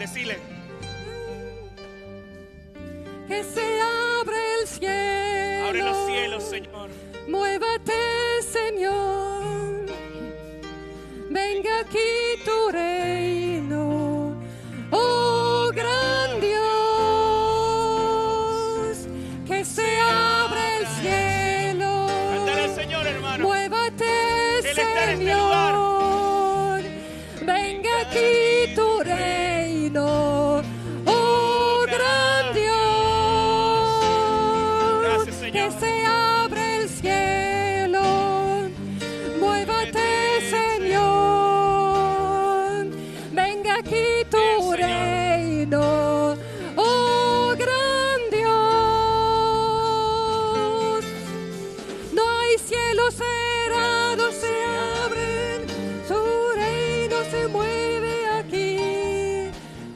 Decile. Que se abre el cielo. Abre los cielos, Señor. Muévate, Señor. Venga aquí tu reino. Oh, gran Dios. Que se abre el cielo. Cántale al Señor, hermano. Muévate, Él está en este Señor. Venga aquí tu reino. Oh, gran Dios. Gracias, Señor. Que se abre el cielo. Muévate, Señor. Venga aquí tu Bien, Señor. reino. Oh, gran Dios. No hay cielos cerrados, se abren. Su reino se mueve aquí.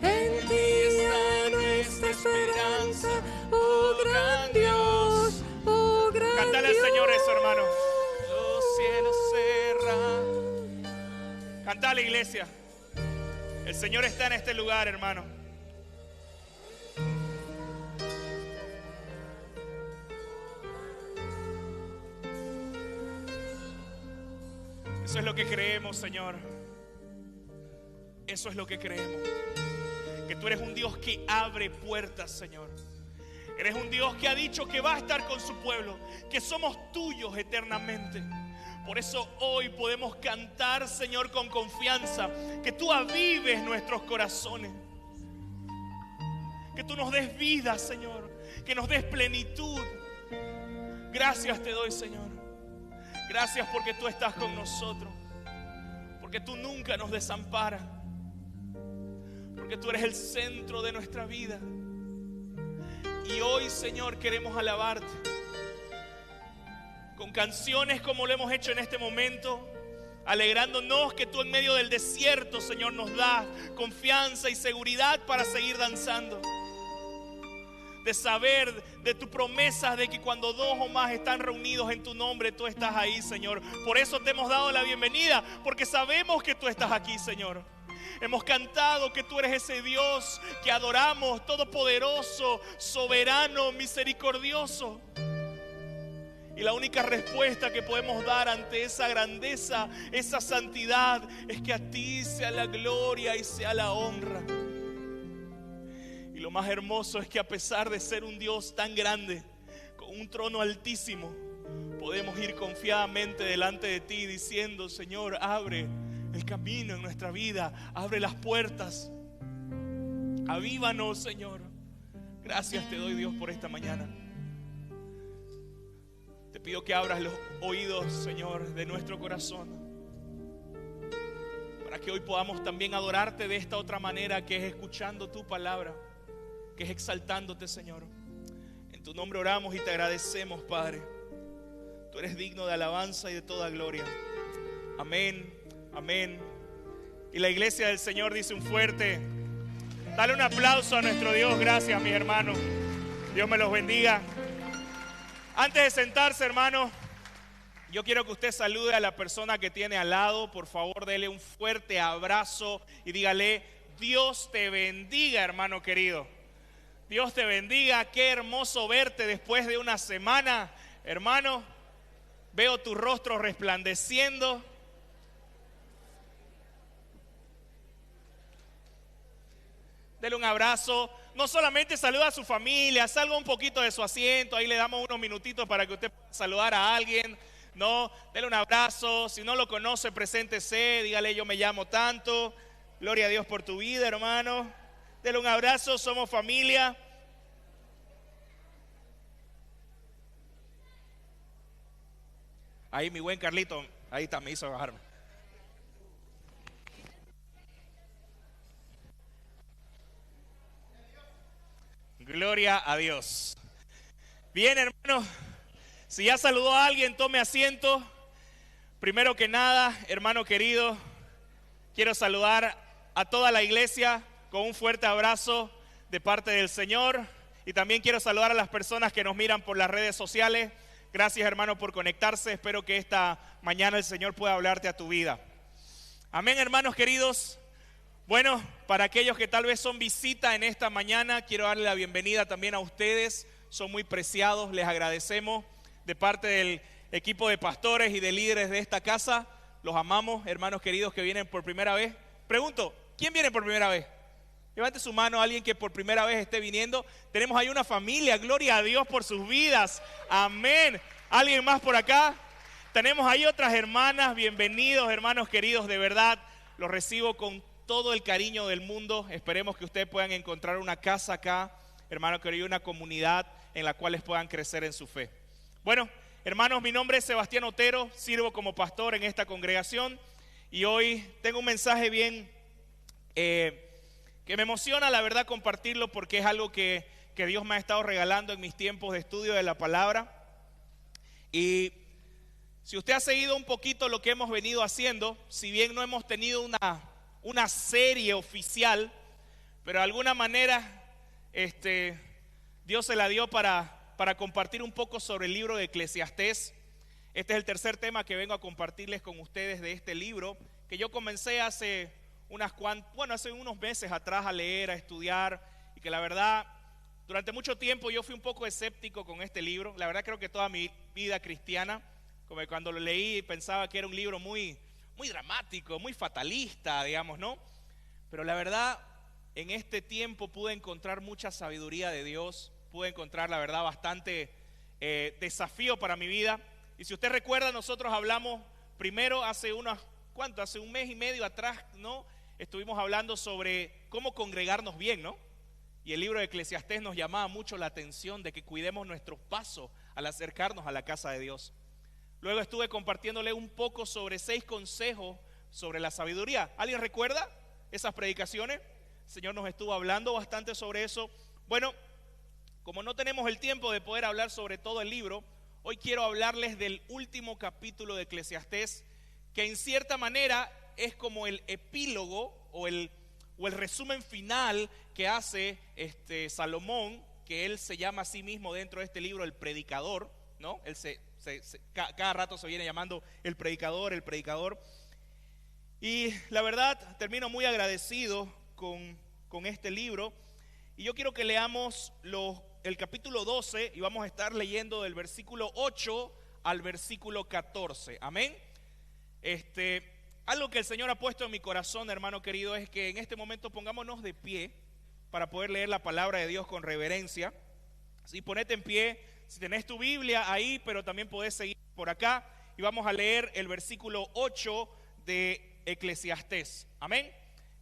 En ti está nuestra esperanza. Oh, gran Dios. Oh, gran Cántale al Dios. Señor eso, hermano. Los cielos cerran. Cántale, iglesia. El Señor está en este lugar, hermano. Eso es lo que creemos, Señor. Eso es lo que creemos. Que tú eres un Dios que abre puertas, Señor. Eres un Dios que ha dicho que va a estar con su pueblo, que somos tuyos eternamente. Por eso hoy podemos cantar, Señor, con confianza, que tú avives nuestros corazones, que tú nos des vida, Señor, que nos des plenitud. Gracias te doy, Señor. Gracias porque tú estás con nosotros, porque tú nunca nos desamparas, porque tú eres el centro de nuestra vida. Y hoy, Señor, queremos alabarte con canciones como lo hemos hecho en este momento, alegrándonos que tú en medio del desierto, Señor, nos das confianza y seguridad para seguir danzando. De saber de tu promesa de que cuando dos o más están reunidos en tu nombre, tú estás ahí, Señor. Por eso te hemos dado la bienvenida, porque sabemos que tú estás aquí, Señor. Hemos cantado que tú eres ese Dios que adoramos, todopoderoso, soberano, misericordioso. Y la única respuesta que podemos dar ante esa grandeza, esa santidad, es que a ti sea la gloria y sea la honra. Y lo más hermoso es que a pesar de ser un Dios tan grande, con un trono altísimo, podemos ir confiadamente delante de ti diciendo: Señor, abre el camino en nuestra vida, abre las puertas, avívanos, Señor. Gracias te doy, Dios, por esta mañana. Te pido que abras los oídos, Señor, de nuestro corazón, para que hoy podamos también adorarte de esta otra manera, que es escuchando tu palabra, que es exaltándote, Señor. En tu nombre oramos y te agradecemos, Padre. Tú eres digno de alabanza y de toda gloria. Amén, amén. Y la iglesia del Señor dice un fuerte: dale un aplauso a nuestro Dios. Gracias, mis hermanos. Dios me los bendiga. Antes de sentarse, hermano, yo quiero que usted salude a la persona que tiene al lado. Por favor, dele un fuerte abrazo y dígale: Dios te bendiga, hermano querido. Dios te bendiga. Qué hermoso verte después de una semana, hermano. Veo tu rostro resplandeciendo. Dele un abrazo. No solamente saluda a su familia, salga un poquito de su asiento, ahí le damos unos minutitos para que usted pueda saludar a alguien. No, dele un abrazo. Si no lo conoce, preséntese, dígale: yo me llamo tanto. Gloria a Dios por tu vida, hermano. Dele un abrazo, somos familia. Ahí mi buen Carlito, ahí está, me hizo bajarme. Gloria a Dios. Bien, hermano, si ya saludó a alguien, tome asiento. Primero que nada, hermano querido, quiero saludar a toda la iglesia con un fuerte abrazo de parte del Señor. Y también quiero saludar a las personas que nos miran por las redes sociales. Gracias, hermano, por conectarse. Espero que esta mañana el Señor pueda hablarte a tu vida. Amén, hermanos queridos. Bueno, para aquellos que tal vez son visita en esta mañana, quiero darle la bienvenida también a ustedes. Son muy preciados, les agradecemos de parte del equipo de pastores y de líderes de esta casa. Los amamos, hermanos queridos que vienen por primera vez. Pregunto, ¿quién viene por primera vez? Levante su mano a alguien que por primera vez esté viniendo. Tenemos ahí una familia, gloria a Dios por sus vidas. Amén. ¿Alguien más por acá? Tenemos ahí otras hermanas, bienvenidos hermanos queridos, de verdad, los recibo con todo el cariño del mundo. Esperemos que ustedes puedan encontrar una casa acá, hermano querido, una comunidad en la cual puedan crecer en su fe. Bueno, hermanos, mi nombre es Sebastián Otero, sirvo como pastor en esta congregación y hoy tengo un mensaje bien que me emociona, la verdad, compartirlo porque es algo que Dios me ha estado regalando en mis tiempos de estudio de la palabra. Y si usted ha seguido un poquito lo que hemos venido haciendo, si bien no hemos tenido una serie oficial, pero de alguna manera Dios se la dio para compartir un poco sobre el libro de Eclesiastés. Este es el tercer tema que vengo a compartirles con ustedes de este libro, que yo comencé hace unos meses atrás a leer, a estudiar, y que la verdad, durante mucho tiempo yo fui un poco escéptico con este libro. La verdad creo que toda mi vida cristiana, como cuando lo leí pensaba que era un libro muy, muy dramático, muy fatalista, digamos, ¿no? Pero la verdad, en este tiempo pude encontrar mucha sabiduría de Dios, pude encontrar, la verdad, bastante desafío para mi vida. Y si usted recuerda, nosotros hablamos primero hace un mes y medio atrás, ¿no? Estuvimos hablando sobre cómo congregarnos bien, ¿no? Y el libro de Eclesiastés nos llamaba mucho la atención de que cuidemos nuestros pasos al acercarnos a la casa de Dios. Luego estuve compartiéndole un poco sobre 6 consejos sobre la sabiduría. ¿Alguien recuerda esas predicaciones? El Señor nos estuvo hablando bastante sobre eso. Bueno, como no tenemos el tiempo de poder hablar sobre todo el libro, hoy quiero hablarles del último capítulo de Eclesiastés, que en cierta manera es como el epílogo o el resumen final que hace Salomón, que él se llama a sí mismo dentro de este libro el predicador, ¿no? Él cada rato se viene llamando el predicador. Y la verdad, termino muy agradecido con este libro. Y yo quiero que leamos el capítulo 12 y vamos a estar leyendo del versículo 8 al versículo 14. Amén. Algo que el Señor ha puesto en mi corazón, hermano querido, es que en este momento pongámonos de pie para poder leer la palabra de Dios con reverencia. Sí, ponete en pie, si tenés tu Biblia ahí, pero también podés seguir por acá y vamos a leer el versículo 8 de Eclesiastés. Amén.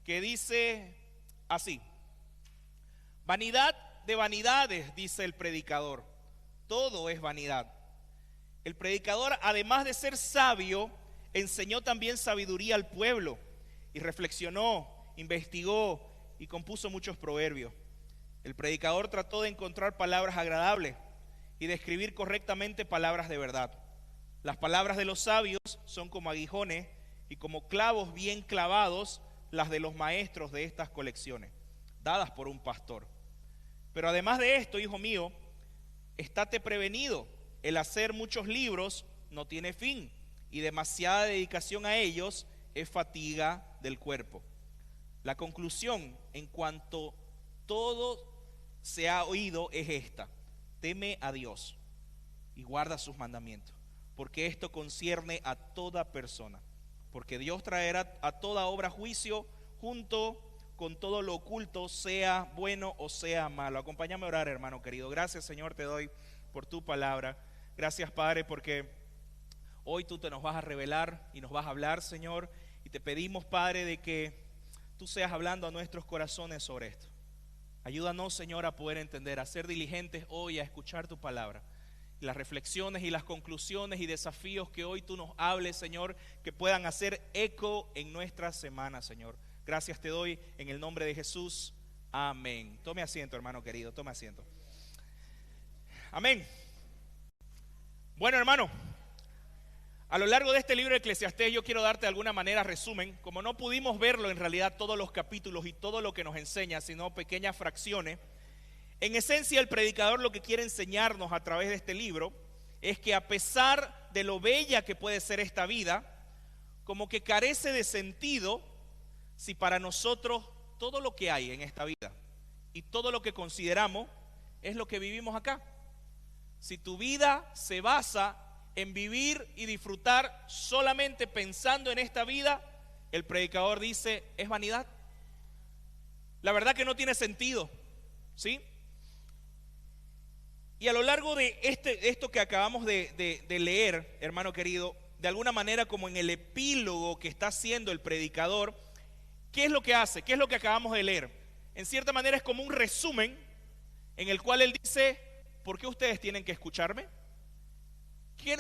Que dice así: vanidad de vanidades, dice el predicador, todo es vanidad. El predicador, además de ser sabio, enseñó también sabiduría al pueblo y reflexionó, investigó y compuso muchos proverbios. El predicador trató de encontrar palabras agradables y de escribir correctamente palabras de verdad. Las palabras de los sabios son como aguijones y como clavos bien clavados las de los maestros de estas colecciones, dadas por un pastor. Pero además de esto, hijo mío, estate prevenido. El hacer muchos libros no tiene fin, y demasiada dedicación a ellos es fatiga del cuerpo. La conclusión en cuanto todo se ha oído es esta: teme a Dios y guarda sus mandamientos, porque esto concierne a toda persona, porque Dios traerá a toda obra juicio junto con todo lo oculto, sea bueno o sea malo. Acompáñame a orar, hermano querido. Gracias, Señor, te doy por tu palabra. Gracias, Padre, porque hoy tú te nos vas a revelar y nos vas a hablar, Señor, y te pedimos, Padre, de que tú seas hablando a nuestros corazones sobre esto. Ayúdanos, Señor, a poder entender, a ser diligentes hoy a escuchar tu palabra. Y las reflexiones y las conclusiones y desafíos que hoy tú nos hables, Señor, que puedan hacer eco en nuestra semana, Señor. Gracias te doy en el nombre de Jesús. Amén. Tome asiento, hermano querido, tome asiento. Amén. Bueno, hermano, a lo largo de este libro de Eclesiastés yo quiero darte de alguna manera resumen. Como no pudimos verlo en realidad todos los capítulos y todo lo que nos enseña, sino pequeñas fracciones, en esencia el predicador lo que quiere enseñarnos a través de este libro es que a pesar de lo bella que puede ser esta vida, como que carece de sentido si para nosotros todo lo que hay en esta vida y todo lo que consideramos es lo que vivimos acá? Si tu vida se basa en vivir y disfrutar solamente pensando en esta vida, el predicador dice, es vanidad. La verdad que no tiene sentido, ¿sí? Y a lo largo de esto que acabamos de leer, hermano querido, de alguna manera como en el epílogo que está haciendo el predicador, ¿qué es lo que hace? ¿Qué es lo que acabamos de leer? En cierta manera es como un resumen en el cual él dice, ¿por qué ustedes tienen que escucharme?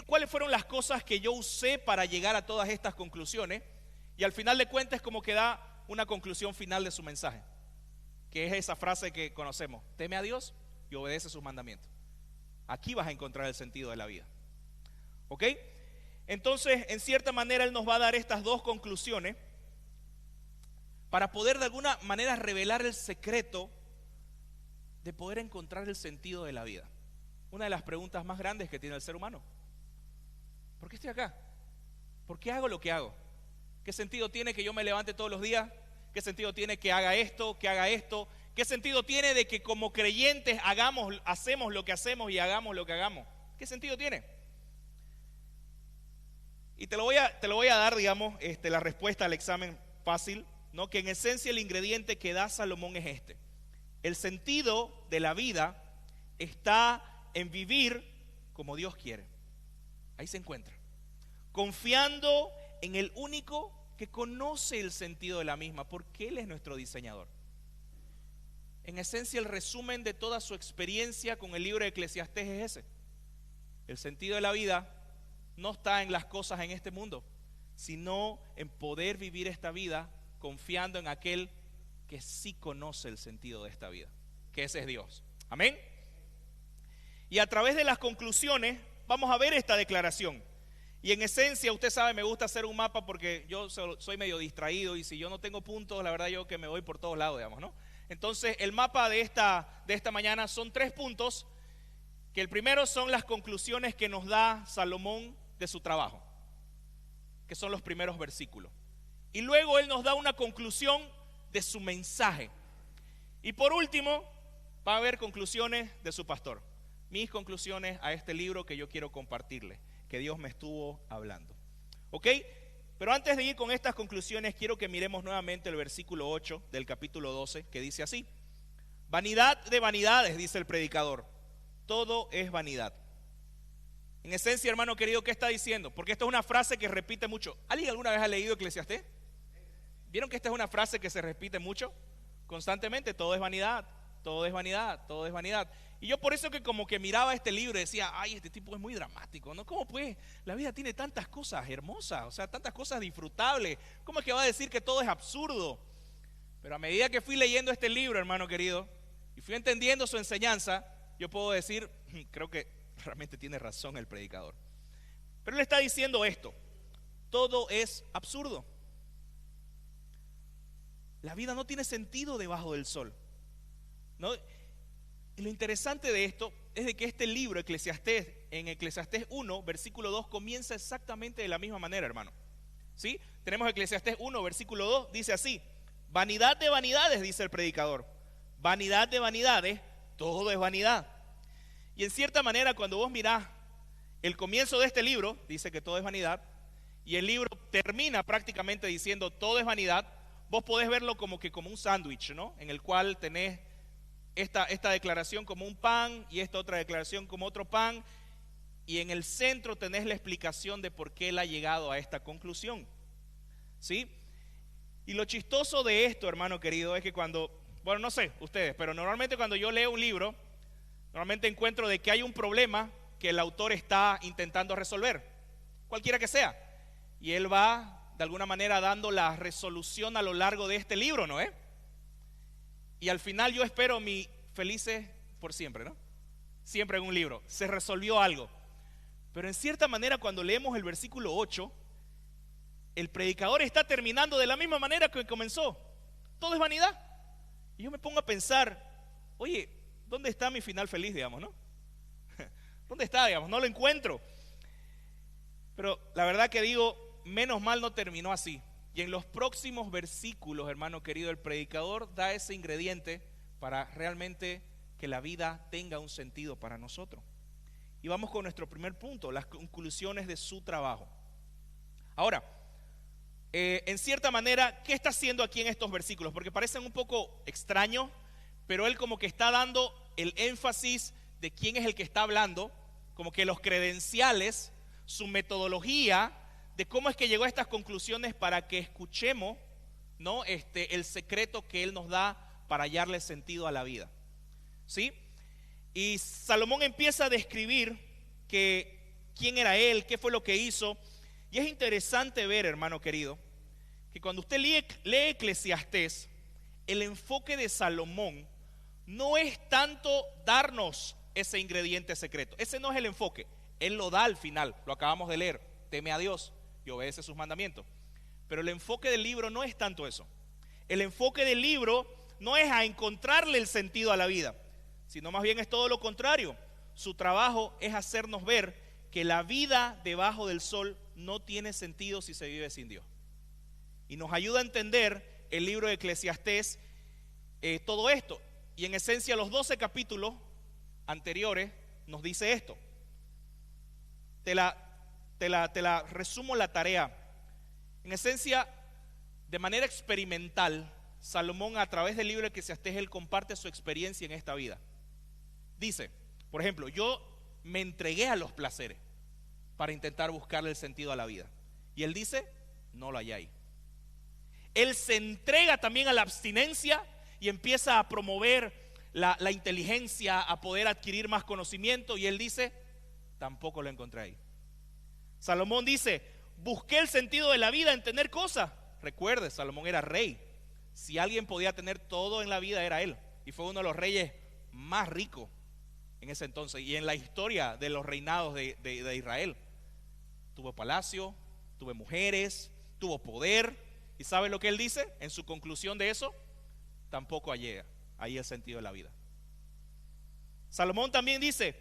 ¿Cuáles fueron las cosas que yo usé para llegar a todas estas conclusiones? Y al final de cuentas es como que da una conclusión final de su mensaje, que es esa frase que conocemos: teme a Dios y obedece sus mandamientos. Aquí vas a encontrar el sentido de la vida. ¿Ok? Entonces, en cierta manera, él nos va a dar estas dos conclusiones para poder de alguna manera revelar el secreto de poder encontrar el sentido de la vida. Una de las preguntas más grandes que tiene el ser humano: ¿por qué estoy acá? ¿Por qué hago lo que hago? ¿Qué sentido tiene que yo me levante todos los días? ¿Qué sentido tiene que haga esto, que haga esto? ¿Qué sentido tiene de que como creyentes hacemos lo que hacemos y hagamos lo que hagamos? ¿Qué sentido tiene? Y te lo voy a dar, digamos, la respuesta al examen fácil, ¿no? Que en esencia el ingrediente que da Salomón es este: el sentido de la vida está en vivir como Dios quiere. Ahí se encuentra, confiando en el único que conoce el sentido de la misma, porque Él es nuestro diseñador. En esencia, el resumen de toda su experiencia con el libro de Eclesiastés es ese: el sentido de la vida no está en las cosas en este mundo, sino en poder vivir esta vida confiando en aquel que sí conoce el sentido de esta vida, que ese es Dios. Amén. Y a través de las conclusiones vamos a ver esta declaración. Y en esencia, usted sabe, me gusta hacer un mapa porque yo soy medio distraído, y si yo no tengo puntos, la verdad yo que me voy por todos lados, digamos, ¿no? Entonces el mapa de esta mañana son 3 puntos, que el primero son las conclusiones que nos da Salomón de su trabajo, que son los primeros versículos. Y luego él nos da una conclusión de su mensaje. Y por último, va a haber conclusiones de su pastor. Mis conclusiones a este libro que yo quiero compartirles, que Dios me estuvo hablando. ¿Ok? Pero antes de ir con estas conclusiones, quiero que miremos nuevamente el versículo 8 del capítulo 12, que dice así: vanidad de vanidades, dice el predicador, todo es vanidad. En esencia, hermano querido, ¿qué está diciendo? Porque esta es una frase que repite mucho. ¿Alguien alguna vez ha leído Eclesiastés? ¿Vieron que esta es una frase que se repite mucho? Constantemente: todo es vanidad, todo es vanidad, todo es vanidad. Y yo por eso que como que miraba este libro y decía, ay, este tipo es muy dramático, ¿no? ¿Cómo pues? La vida tiene tantas cosas hermosas, o sea, tantas cosas disfrutables. ¿Cómo es que va a decir que todo es absurdo? Pero a medida que fui leyendo este libro, hermano querido, y fui entendiendo su enseñanza, yo puedo decir, creo que realmente tiene razón el predicador. Pero él está diciendo esto: todo es absurdo. La vida no tiene sentido debajo del sol, ¿no? Y lo interesante de esto es de que este libro, Eclesiastés, en Eclesiastés 1, versículo 2, comienza exactamente de la misma manera, hermano. ¿Sí? Tenemos Eclesiastés 1, versículo 2, dice así: vanidad de vanidades, dice el predicador, vanidad de vanidades, todo es vanidad. Y en cierta manera, cuando vos mirás el comienzo de este libro, dice que todo es vanidad, y el libro termina prácticamente diciendo todo es vanidad, vos podés verlo como que como un sándwich, ¿no? En el cual tenés esta declaración como un pan y esta otra declaración como otro pan, y en el centro tenés la explicación de por qué él ha llegado a esta conclusión, ¿sí? Y lo chistoso de esto, hermano querido, es que cuando, bueno, no sé ustedes, pero normalmente cuando yo leo un libro, normalmente encuentro de que hay un problema que el autor está intentando resolver, cualquiera que sea, y él va de alguna manera dando la resolución a lo largo de este libro, ¿no es? Y al final yo espero mi felices por siempre, ¿no? Siempre en un libro se resolvió algo. Pero en cierta manera, cuando leemos el versículo 8, el predicador está terminando de la misma manera que comenzó. Todo es vanidad. Y yo me pongo a pensar, oye, ¿dónde está mi final feliz, digamos, no? ¿Dónde está, digamos? No lo encuentro. Pero la verdad que digo, menos mal no terminó así. Y en los próximos versículos, hermano querido, el predicador da ese ingrediente para realmente que la vida tenga un sentido para nosotros. Y vamos con nuestro primer punto, las conclusiones de su trabajo. Ahora, en cierta manera, ¿qué está haciendo aquí en estos versículos? Porque parecen un poco extraños, pero él como que está dando el énfasis de quién es el que está hablando, como que los credenciales, su metodología, de cómo es que llegó a estas conclusiones para que escuchemos, ¿no? El secreto que él nos da para hallarle sentido a la vida, ¿sí? Y Salomón empieza a describir quién era él, qué fue lo que hizo. Y es interesante ver, hermano querido, que cuando usted lee Eclesiastés, el enfoque de Salomón no es tanto darnos ese ingrediente secreto. Ese no es el enfoque. Él lo da al final, lo acabamos de leer. Teme a Dios y obedece sus mandamientos. Pero el enfoque del libro no es tanto eso. El enfoque del libro no es a encontrarle el sentido a la vida, sino más bien es todo lo contrario. Su trabajo es hacernos ver que la vida debajo del sol no tiene sentido si se vive sin Dios. Y nos ayuda a entender el libro de Eclesiastés, todo esto. Y en esencia los 12 capítulos anteriores nos dice esto. Te la resumo la tarea. En esencia, de manera experimental, Salomón a través del libro de Eclesiastés, él comparte su experiencia en esta vida. Dice, por ejemplo, yo me entregué a los placeres para intentar buscarle el sentido a la vida. Y él dice, no lo halláis. Él se entrega también a la abstinencia y empieza a promover la inteligencia, a poder adquirir más conocimiento. Y él dice, tampoco lo encontré ahí. Salomón dice, busqué el sentido de la vida en tener cosas. Recuerde, Salomón era rey. Si alguien podía tener todo en la vida era él. Y fue uno de los reyes más ricos en ese entonces y en la historia de los reinados de Israel. Tuvo palacio, tuvo mujeres, tuvo poder. ¿Y sabe lo que él dice? En su conclusión de eso, tampoco hallé ahí el sentido de la vida. Salomón también dice,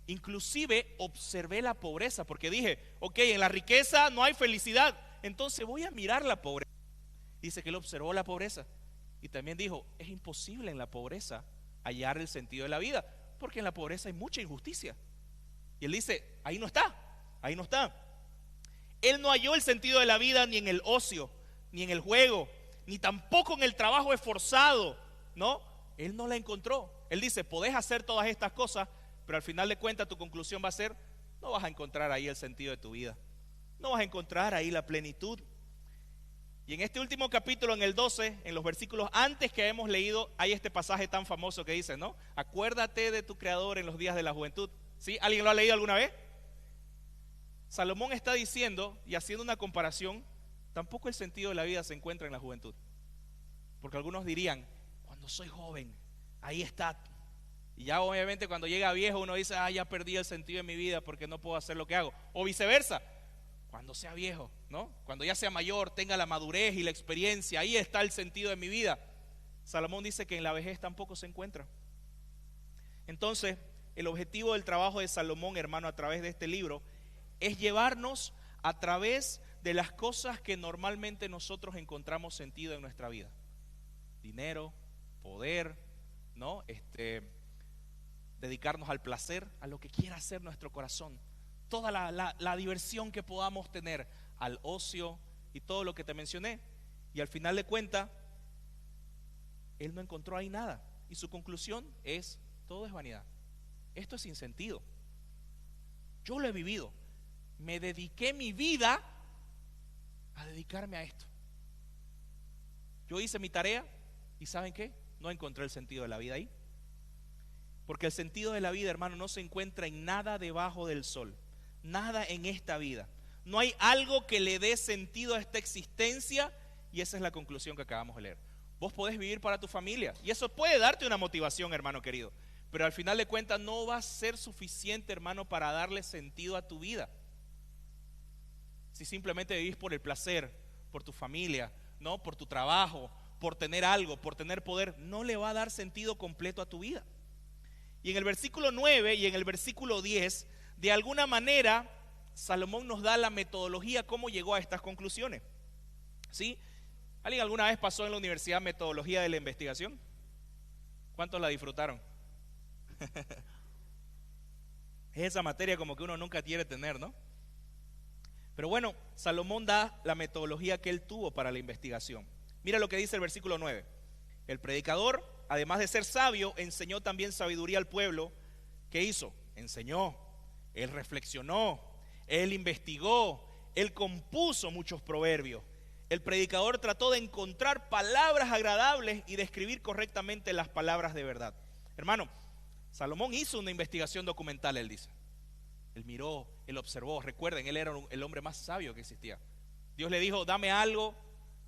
inclusive observé la pobreza, porque dije, ok, en la riqueza no hay felicidad, entonces voy a mirar la pobreza. Dice que él observó la pobreza y también dijo, es imposible en la pobreza hallar el sentido de la vida, porque en la pobreza hay mucha injusticia. Y él dice, ahí no está, ahí no está. Él no halló el sentido de la vida ni en el ocio, ni en el juego, ni tampoco en el trabajo esforzado, ¿no? Él no la encontró. Él dice, podés hacer todas estas cosas, pero al final de cuentas tu conclusión va a ser, no vas a encontrar ahí el sentido de tu vida, no vas a encontrar ahí la plenitud. Y en este último capítulo, en el 12, en los versículos antes que hemos leído, hay este pasaje tan famoso que dice, ¿no? Acuérdate de tu Creador en los días de la juventud. ¿Sí? ¿Alguien lo ha leído alguna vez? Salomón está diciendo y haciendo una comparación, tampoco el sentido de la vida se encuentra en la juventud. Porque algunos dirían, cuando soy joven, ahí está. Y ya obviamente cuando llega viejo uno dice, ya perdí el sentido de mi vida porque no puedo hacer lo que hago. O viceversa, cuando sea viejo, ¿no? Cuando ya sea mayor, tenga la madurez y la experiencia, ahí está el sentido de mi vida. Salomón dice que en la vejez tampoco se encuentra. Entonces, el objetivo del trabajo de Salomón, hermano, a través de este libro, es llevarnos a través de las cosas que normalmente nosotros encontramos sentido en nuestra vida. Dinero, poder, ¿no? Dedicarnos al placer, a lo que quiera hacer nuestro corazón. Toda la diversión que podamos tener, al ocio y todo lo que te mencioné. Y al final de cuentas, él no encontró ahí nada. Y su conclusión es, todo es vanidad. Esto es sin sentido. Yo lo he vivido. Me dediqué mi vida a dedicarme a esto. Yo hice mi tarea y ¿saben qué? No encontré el sentido de la vida ahí. Porque el sentido de la vida, hermano, no se encuentra en nada debajo del sol. Nada en esta vida. No hay algo que le dé sentido a esta existencia y esa es la conclusión que acabamos de leer. Vos podés vivir para tu familia y eso puede darte una motivación, hermano querido. Pero al final de cuentas no va a ser suficiente, hermano, para darle sentido a tu vida. Si simplemente vivís por el placer, por tu familia, ¿no? Por tu trabajo, por tener algo, por tener poder, no le va a dar sentido completo a tu vida. Y en el versículo 9 y en el versículo 10, de alguna manera, Salomón nos da la metodología cómo llegó a estas conclusiones. ¿Sí? ¿Alguien alguna vez pasó en la universidad metodología de la investigación? ¿Cuántos la disfrutaron? Es esa materia como que uno nunca quiere tener, ¿no? Pero bueno, Salomón da la metodología que él tuvo para la investigación. Mira lo que dice el versículo 9. El predicador, además de ser sabio, enseñó también sabiduría al pueblo. ¿Qué hizo? Enseñó, él reflexionó, él investigó, él compuso muchos proverbios. El predicador trató de encontrar palabras agradables y de escribir correctamente las palabras de verdad. Hermano, Salomón hizo una investigación documental, él dice. Él miró, él observó. Recuerden, él era el hombre más sabio que existía. Dios le dijo, dame algo,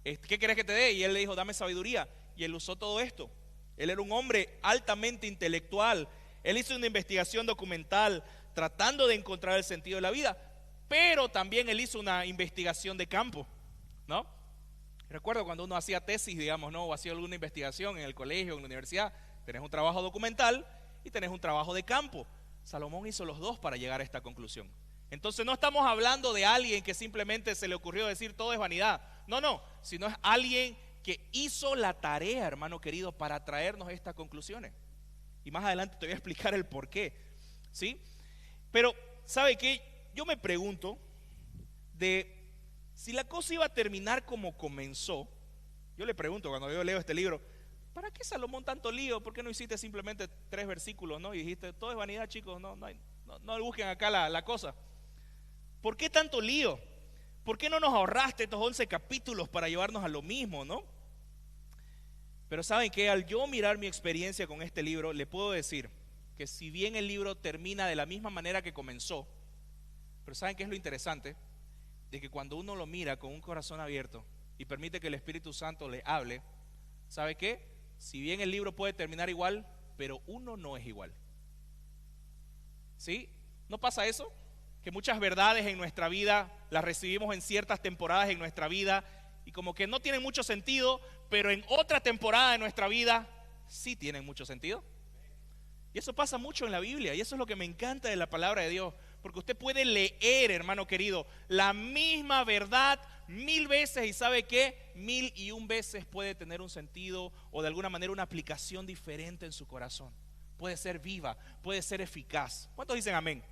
¿qué querés que te dé? Y él le dijo, dame sabiduría. Y él usó todo esto. Él era un hombre altamente intelectual. Él hizo una investigación documental tratando de encontrar el sentido de la vida, pero también él hizo una investigación de campo, ¿no? Recuerdo cuando uno hacía tesis, digamos, ¿no? O hacía alguna investigación en el colegio, en la universidad, tenés un trabajo documental y tenés un trabajo de campo. Salomón hizo los dos para llegar a esta conclusión. Entonces no estamos hablando de alguien que simplemente se le ocurrió decir todo es vanidad. No, sino es alguien que hizo la tarea, hermano querido, para traernos estas conclusiones. Y más adelante te voy a explicar el por qué, ¿sí? Pero, ¿sabe qué? Yo me pregunto de si la cosa iba a terminar como comenzó. Yo le pregunto cuando yo leo este libro, ¿para qué Salomón tanto lío? ¿Por qué no hiciste simplemente 3 versículos, no? Y dijiste, todo es vanidad, chicos, no busquen acá la cosa. ¿Por qué tanto lío? ¿Por qué no nos ahorraste estos 11 capítulos para llevarnos a lo mismo, no? Pero saben que al yo mirar mi experiencia con este libro, le puedo decir que si bien el libro termina de la misma manera que comenzó, pero ¿saben qué es lo interesante? De que cuando uno lo mira con un corazón abierto y permite que el Espíritu Santo le hable, ¿sabe qué? Si bien el libro puede terminar igual, pero uno no es igual. ¿Sí? ¿No pasa eso? Que muchas verdades en nuestra vida las recibimos en ciertas temporadas en nuestra vida y como que no tienen mucho sentido, pero en otra temporada de nuestra vida sí tienen mucho sentido. Y eso pasa mucho en la Biblia, y eso es lo que me encanta de la palabra de Dios, porque usted puede leer, hermano querido, la misma verdad 1000 veces y ¿sabe qué? 1001 veces puede tener un sentido o de alguna manera una aplicación diferente en su corazón. Puede ser viva, puede ser eficaz. ¿Cuántos dicen amén?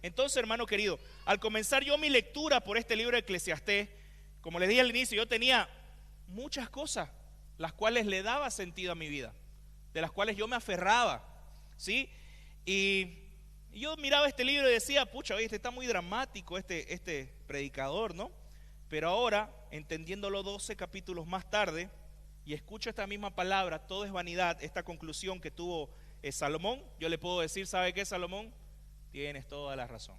Entonces, hermano querido, al comenzar yo mi lectura por este libro de Eclesiastés, como les dije al inicio, yo tenía muchas cosas las cuales le daba sentido a mi vida, de las cuales yo me aferraba, ¿sí? Y yo miraba este libro y decía, pucha, oye, está muy dramático este predicador, ¿no? Pero ahora, entendiéndolo 12 capítulos más tarde, y escucho esta misma palabra, todo es vanidad, esta conclusión que tuvo Salomón, yo le puedo decir, ¿sabe qué, Salomón? Tienes toda la razón.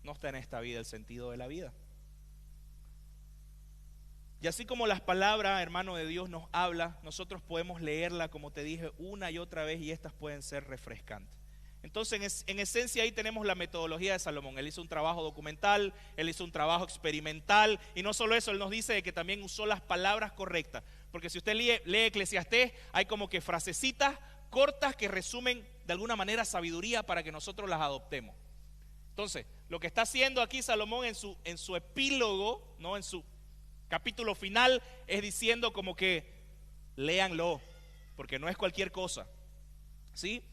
No está en esta vida el sentido de la vida. Y así como las palabras, hermano de Dios, nos habla, nosotros podemos leerla, como te dije, una y otra vez, y estas pueden ser refrescantes. Entonces, en esencia, ahí tenemos la metodología de Salomón. Él hizo un trabajo documental, él hizo un trabajo experimental, y no solo eso, él nos dice que también usó las palabras correctas. Porque si usted lee Eclesiastés, hay como que frasecitas cortas que resumen de alguna manera sabiduría para que nosotros las adoptemos. Entonces, lo que está haciendo aquí Salomón en su epílogo, ¿no? En su capítulo final, es diciendo como que léanlo, porque no es cualquier cosa, ¿sí?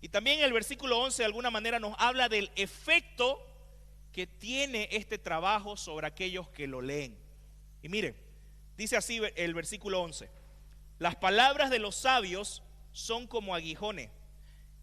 Y también el versículo 11 de alguna manera nos habla del efecto que tiene este trabajo sobre aquellos que lo leen. Y miren, dice así el versículo 11: las palabras de los sabios son como aguijones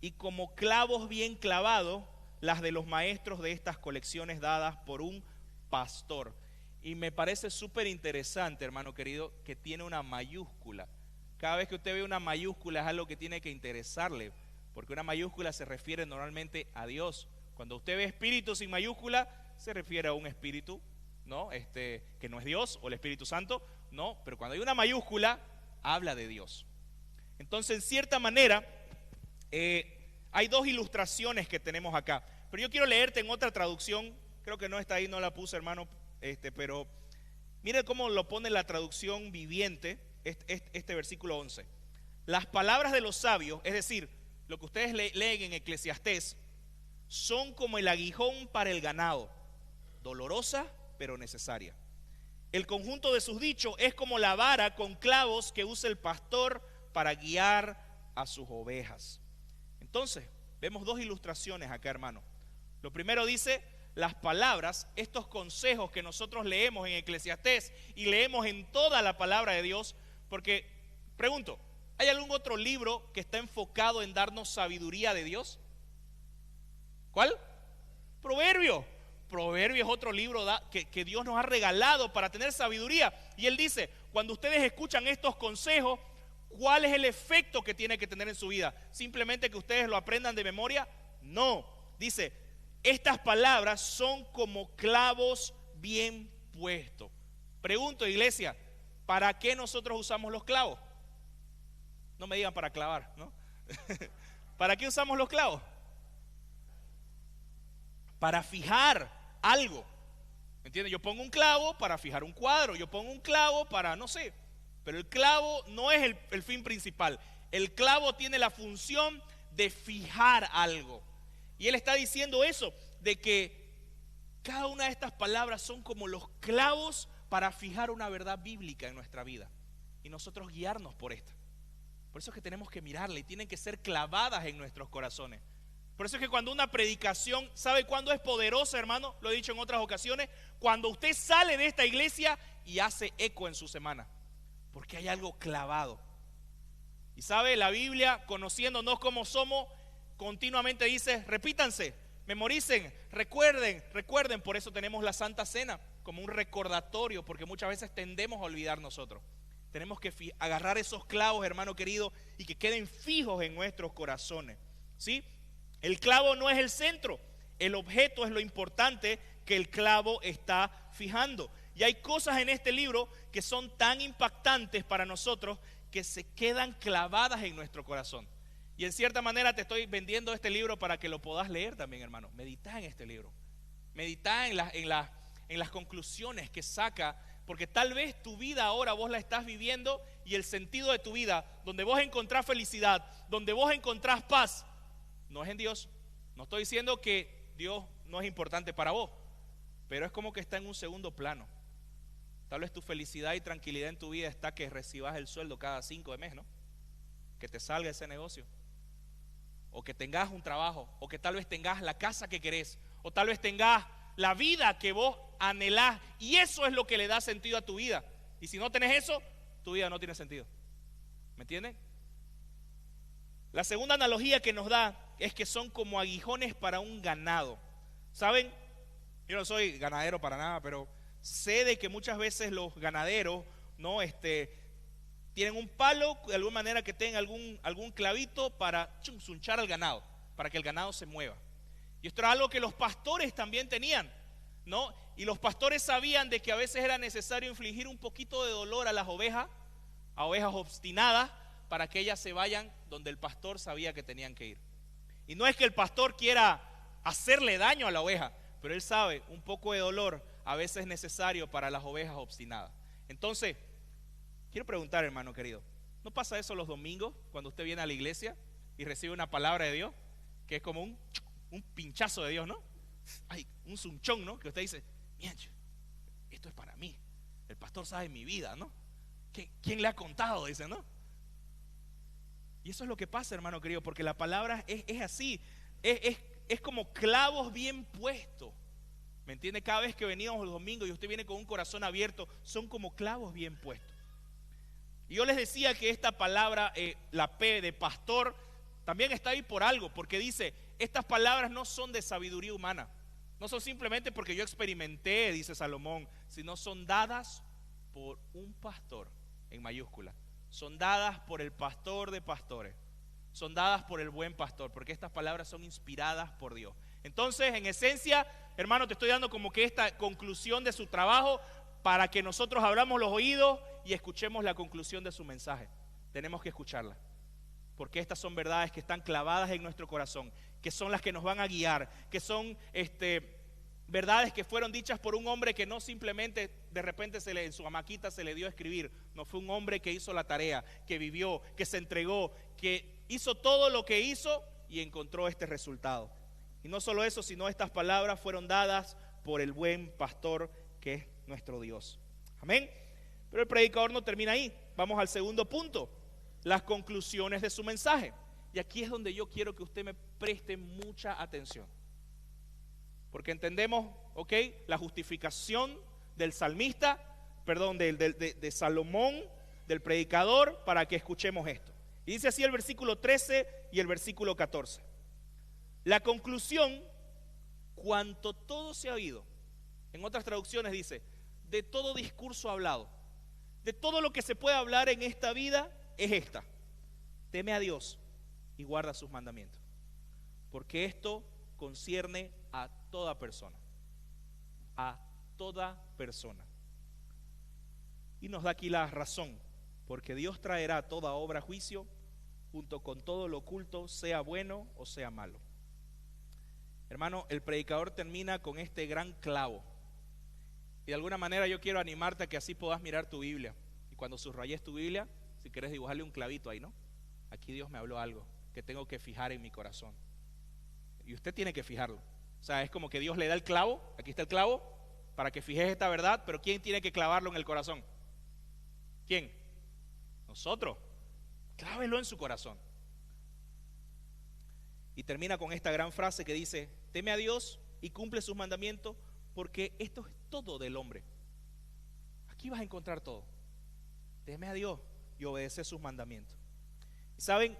y como clavos bien clavados las de los maestros de estas colecciones dadas por un pastor. Y me parece súper interesante, hermano querido, que tiene una mayúscula. Cada vez que usted ve una mayúscula es algo que tiene que interesarle, porque una mayúscula se refiere normalmente a Dios. Cuando usted ve espíritu sin mayúscula, se refiere a un espíritu, ¿no? Que no es Dios o el Espíritu Santo, no, pero cuando hay una mayúscula, habla de Dios. Entonces, en cierta manera, hay 2 ilustraciones que tenemos acá, pero yo quiero leerte en otra traducción. Creo que no está ahí, no la puse, hermano, pero mire cómo lo pone la traducción viviente, este versículo 11. Las palabras de los sabios, es decir, lo que ustedes leen en Eclesiastés, son como el aguijón para el ganado, dolorosa pero necesaria. El conjunto de sus dichos es como la vara con clavos que usa el pastor para guiar a sus ovejas. Entonces, vemos dos ilustraciones acá, hermano. Lo primero dice, las palabras, estos consejos que nosotros leemos en Eclesiastés y leemos en toda la palabra de Dios, porque, pregunto, ¿hay algún otro libro que está enfocado en darnos sabiduría de Dios? ¿Cuál? Proverbios. Proverbios es otro libro que Dios nos ha regalado para tener sabiduría. Y Él dice, cuando ustedes escuchan estos consejos, ¿cuál es el efecto que tiene que tener en su vida? ¿Simplemente que ustedes lo aprendan de memoria? No. Dice, estas palabras son como clavos bien puestos. Pregunto, iglesia, ¿para qué nosotros usamos los clavos? No me digan para clavar, ¿no? ¿Para qué usamos los clavos? Para fijar algo, ¿me entiendes? Yo pongo un clavo para fijar un cuadro, yo pongo un clavo para, no sé, pero el clavo no es el fin principal. El clavo tiene la función de fijar algo. Y Él está diciendo eso, de que cada una de estas palabras son como los clavos para fijar una verdad bíblica en nuestra vida y nosotros guiarnos por esta. Por eso es que tenemos que mirarla y tienen que ser clavadas en nuestros corazones. Por eso es que cuando una predicación, ¿sabe cuándo es poderosa, hermano? Lo he dicho en otras ocasiones. Cuando usted sale de esta iglesia y hace eco en su semana, porque hay algo clavado. Y sabe, la Biblia, conociéndonos como somos, continuamente dice, repítanse, memoricen, recuerden. Por eso tenemos la Santa Cena como un recordatorio, porque muchas veces tendemos a olvidar nosotros. Tenemos que agarrar esos clavos, hermano querido, y que queden fijos en nuestros corazones, ¿sí? El clavo no es el centro, el objeto es lo importante que el clavo está fijando. Y hay cosas en este libro que son tan impactantes para nosotros que se quedan clavadas en nuestro corazón. Y en cierta manera te estoy vendiendo este libro para que lo puedas leer también, hermano. Medita en este libro, medita en las conclusiones que saca, porque tal vez tu vida ahora vos la estás viviendo y el sentido de tu vida, donde vos encontrás felicidad, donde vos encontrás paz, no es en Dios. No estoy diciendo que Dios no es importante para vos, pero es como que está en un segundo plano. Tal vez tu felicidad y tranquilidad en tu vida está que recibas el sueldo cada 5 de mes, ¿no? Que te salga ese negocio, o que tengas un trabajo, o que tal vez tengas la casa que querés, o tal vez tengas la vida que vos anhelás, y eso es lo que le da sentido a tu vida. Y si no tenés eso, tu vida no tiene sentido. ¿Me entienden? La segunda analogía que nos da es que son como aguijones para un ganado. ¿Saben? Yo no soy ganadero para nada, pero sé de que muchas veces los ganaderos, ¿no? Tienen un palo, de alguna manera que tengan algún clavito para zunchar al ganado, para que el ganado se mueva. Y esto era algo que los pastores también tenían, ¿no? Y los pastores sabían de que a veces era necesario infligir un poquito de dolor a las ovejas, a ovejas obstinadas, para que ellas se vayan donde el pastor sabía que tenían que ir. Y no es que el pastor quiera hacerle daño a la oveja, pero él sabe, un poco de dolor a veces es necesario para las ovejas obstinadas. Entonces, quiero preguntar, hermano querido, ¿no pasa eso los domingos cuando usted viene a la iglesia y recibe una palabra de Dios, que es como un pinchazo de Dios, ¿no? Ay, un zunchón, ¿no? Que usted dice, mienche, esto es para mí, el pastor sabe mi vida, ¿no? ¿Quién le ha contado? Dice, ¿no? Y eso es lo que pasa, hermano querido, porque la palabra es así, es como clavos bien puestos. ¿Me entiende? Cada vez que venimos los domingos y usted viene con un corazón abierto, son como clavos bien puestos. Y yo les decía que esta palabra, la P de pastor, también está ahí por algo, porque dice, estas palabras no son de sabiduría humana, no son simplemente porque yo experimenté, dice Salomón, sino son dadas por un pastor, en mayúscula. Son dadas por el pastor de pastores, son dadas por el buen pastor, porque estas palabras son inspiradas por Dios. Entonces, en esencia, hermano, te estoy dando como que esta conclusión de su trabajo para que nosotros abramos los oídos y escuchemos la conclusión de su mensaje. Tenemos que escucharla, porque estas son verdades que están clavadas en nuestro corazón, que son las que nos van a guiar, que son verdades que fueron dichas por un hombre que no simplemente de repente en su hamaquita se le dio a escribir. No, fue un hombre que hizo la tarea, que vivió, que se entregó, que hizo todo lo que hizo y encontró este resultado. Y no solo eso, sino estas palabras fueron dadas por el buen pastor que es nuestro Dios. Amén. Pero el predicador no termina ahí. Vamos al segundo punto, las conclusiones de su mensaje. Y aquí es donde yo quiero que usted me preste mucha atención. Porque entendemos, ¿ok?, la justificación del salmista, perdón, de Salomón, del predicador, para que escuchemos esto. Y dice así el versículo 13 y el versículo 14. La conclusión, cuanto todo se ha oído, en otras traducciones dice, de todo discurso hablado, de todo lo que se puede hablar en esta vida, es esta: teme a Dios y guarda sus mandamientos, porque esto concierne a toda persona, a toda persona. Y nos da aquí la razón, porque Dios traerá toda obra a juicio, junto con todo lo oculto, sea bueno o sea malo. Hermano, el predicador termina con este gran clavo. Y de alguna manera yo quiero animarte a que así puedas mirar tu Biblia. Y cuando subrayes tu Biblia, si quieres dibujarle un clavito ahí, ¿no? Aquí Dios me habló algo que tengo que fijar en mi corazón. Y usted tiene que fijarlo. O sea, es como que Dios le da el clavo, aquí está el clavo, para que fijes esta verdad, pero ¿quién tiene que clavarlo en el corazón? ¿Quién? Nosotros. Clávelo en su corazón. Y termina con esta gran frase que dice: teme a Dios y cumple sus mandamientos, porque esto es todo del hombre. Aquí vas a encontrar todo. Teme a Dios y obedece sus mandamientos. Y saben,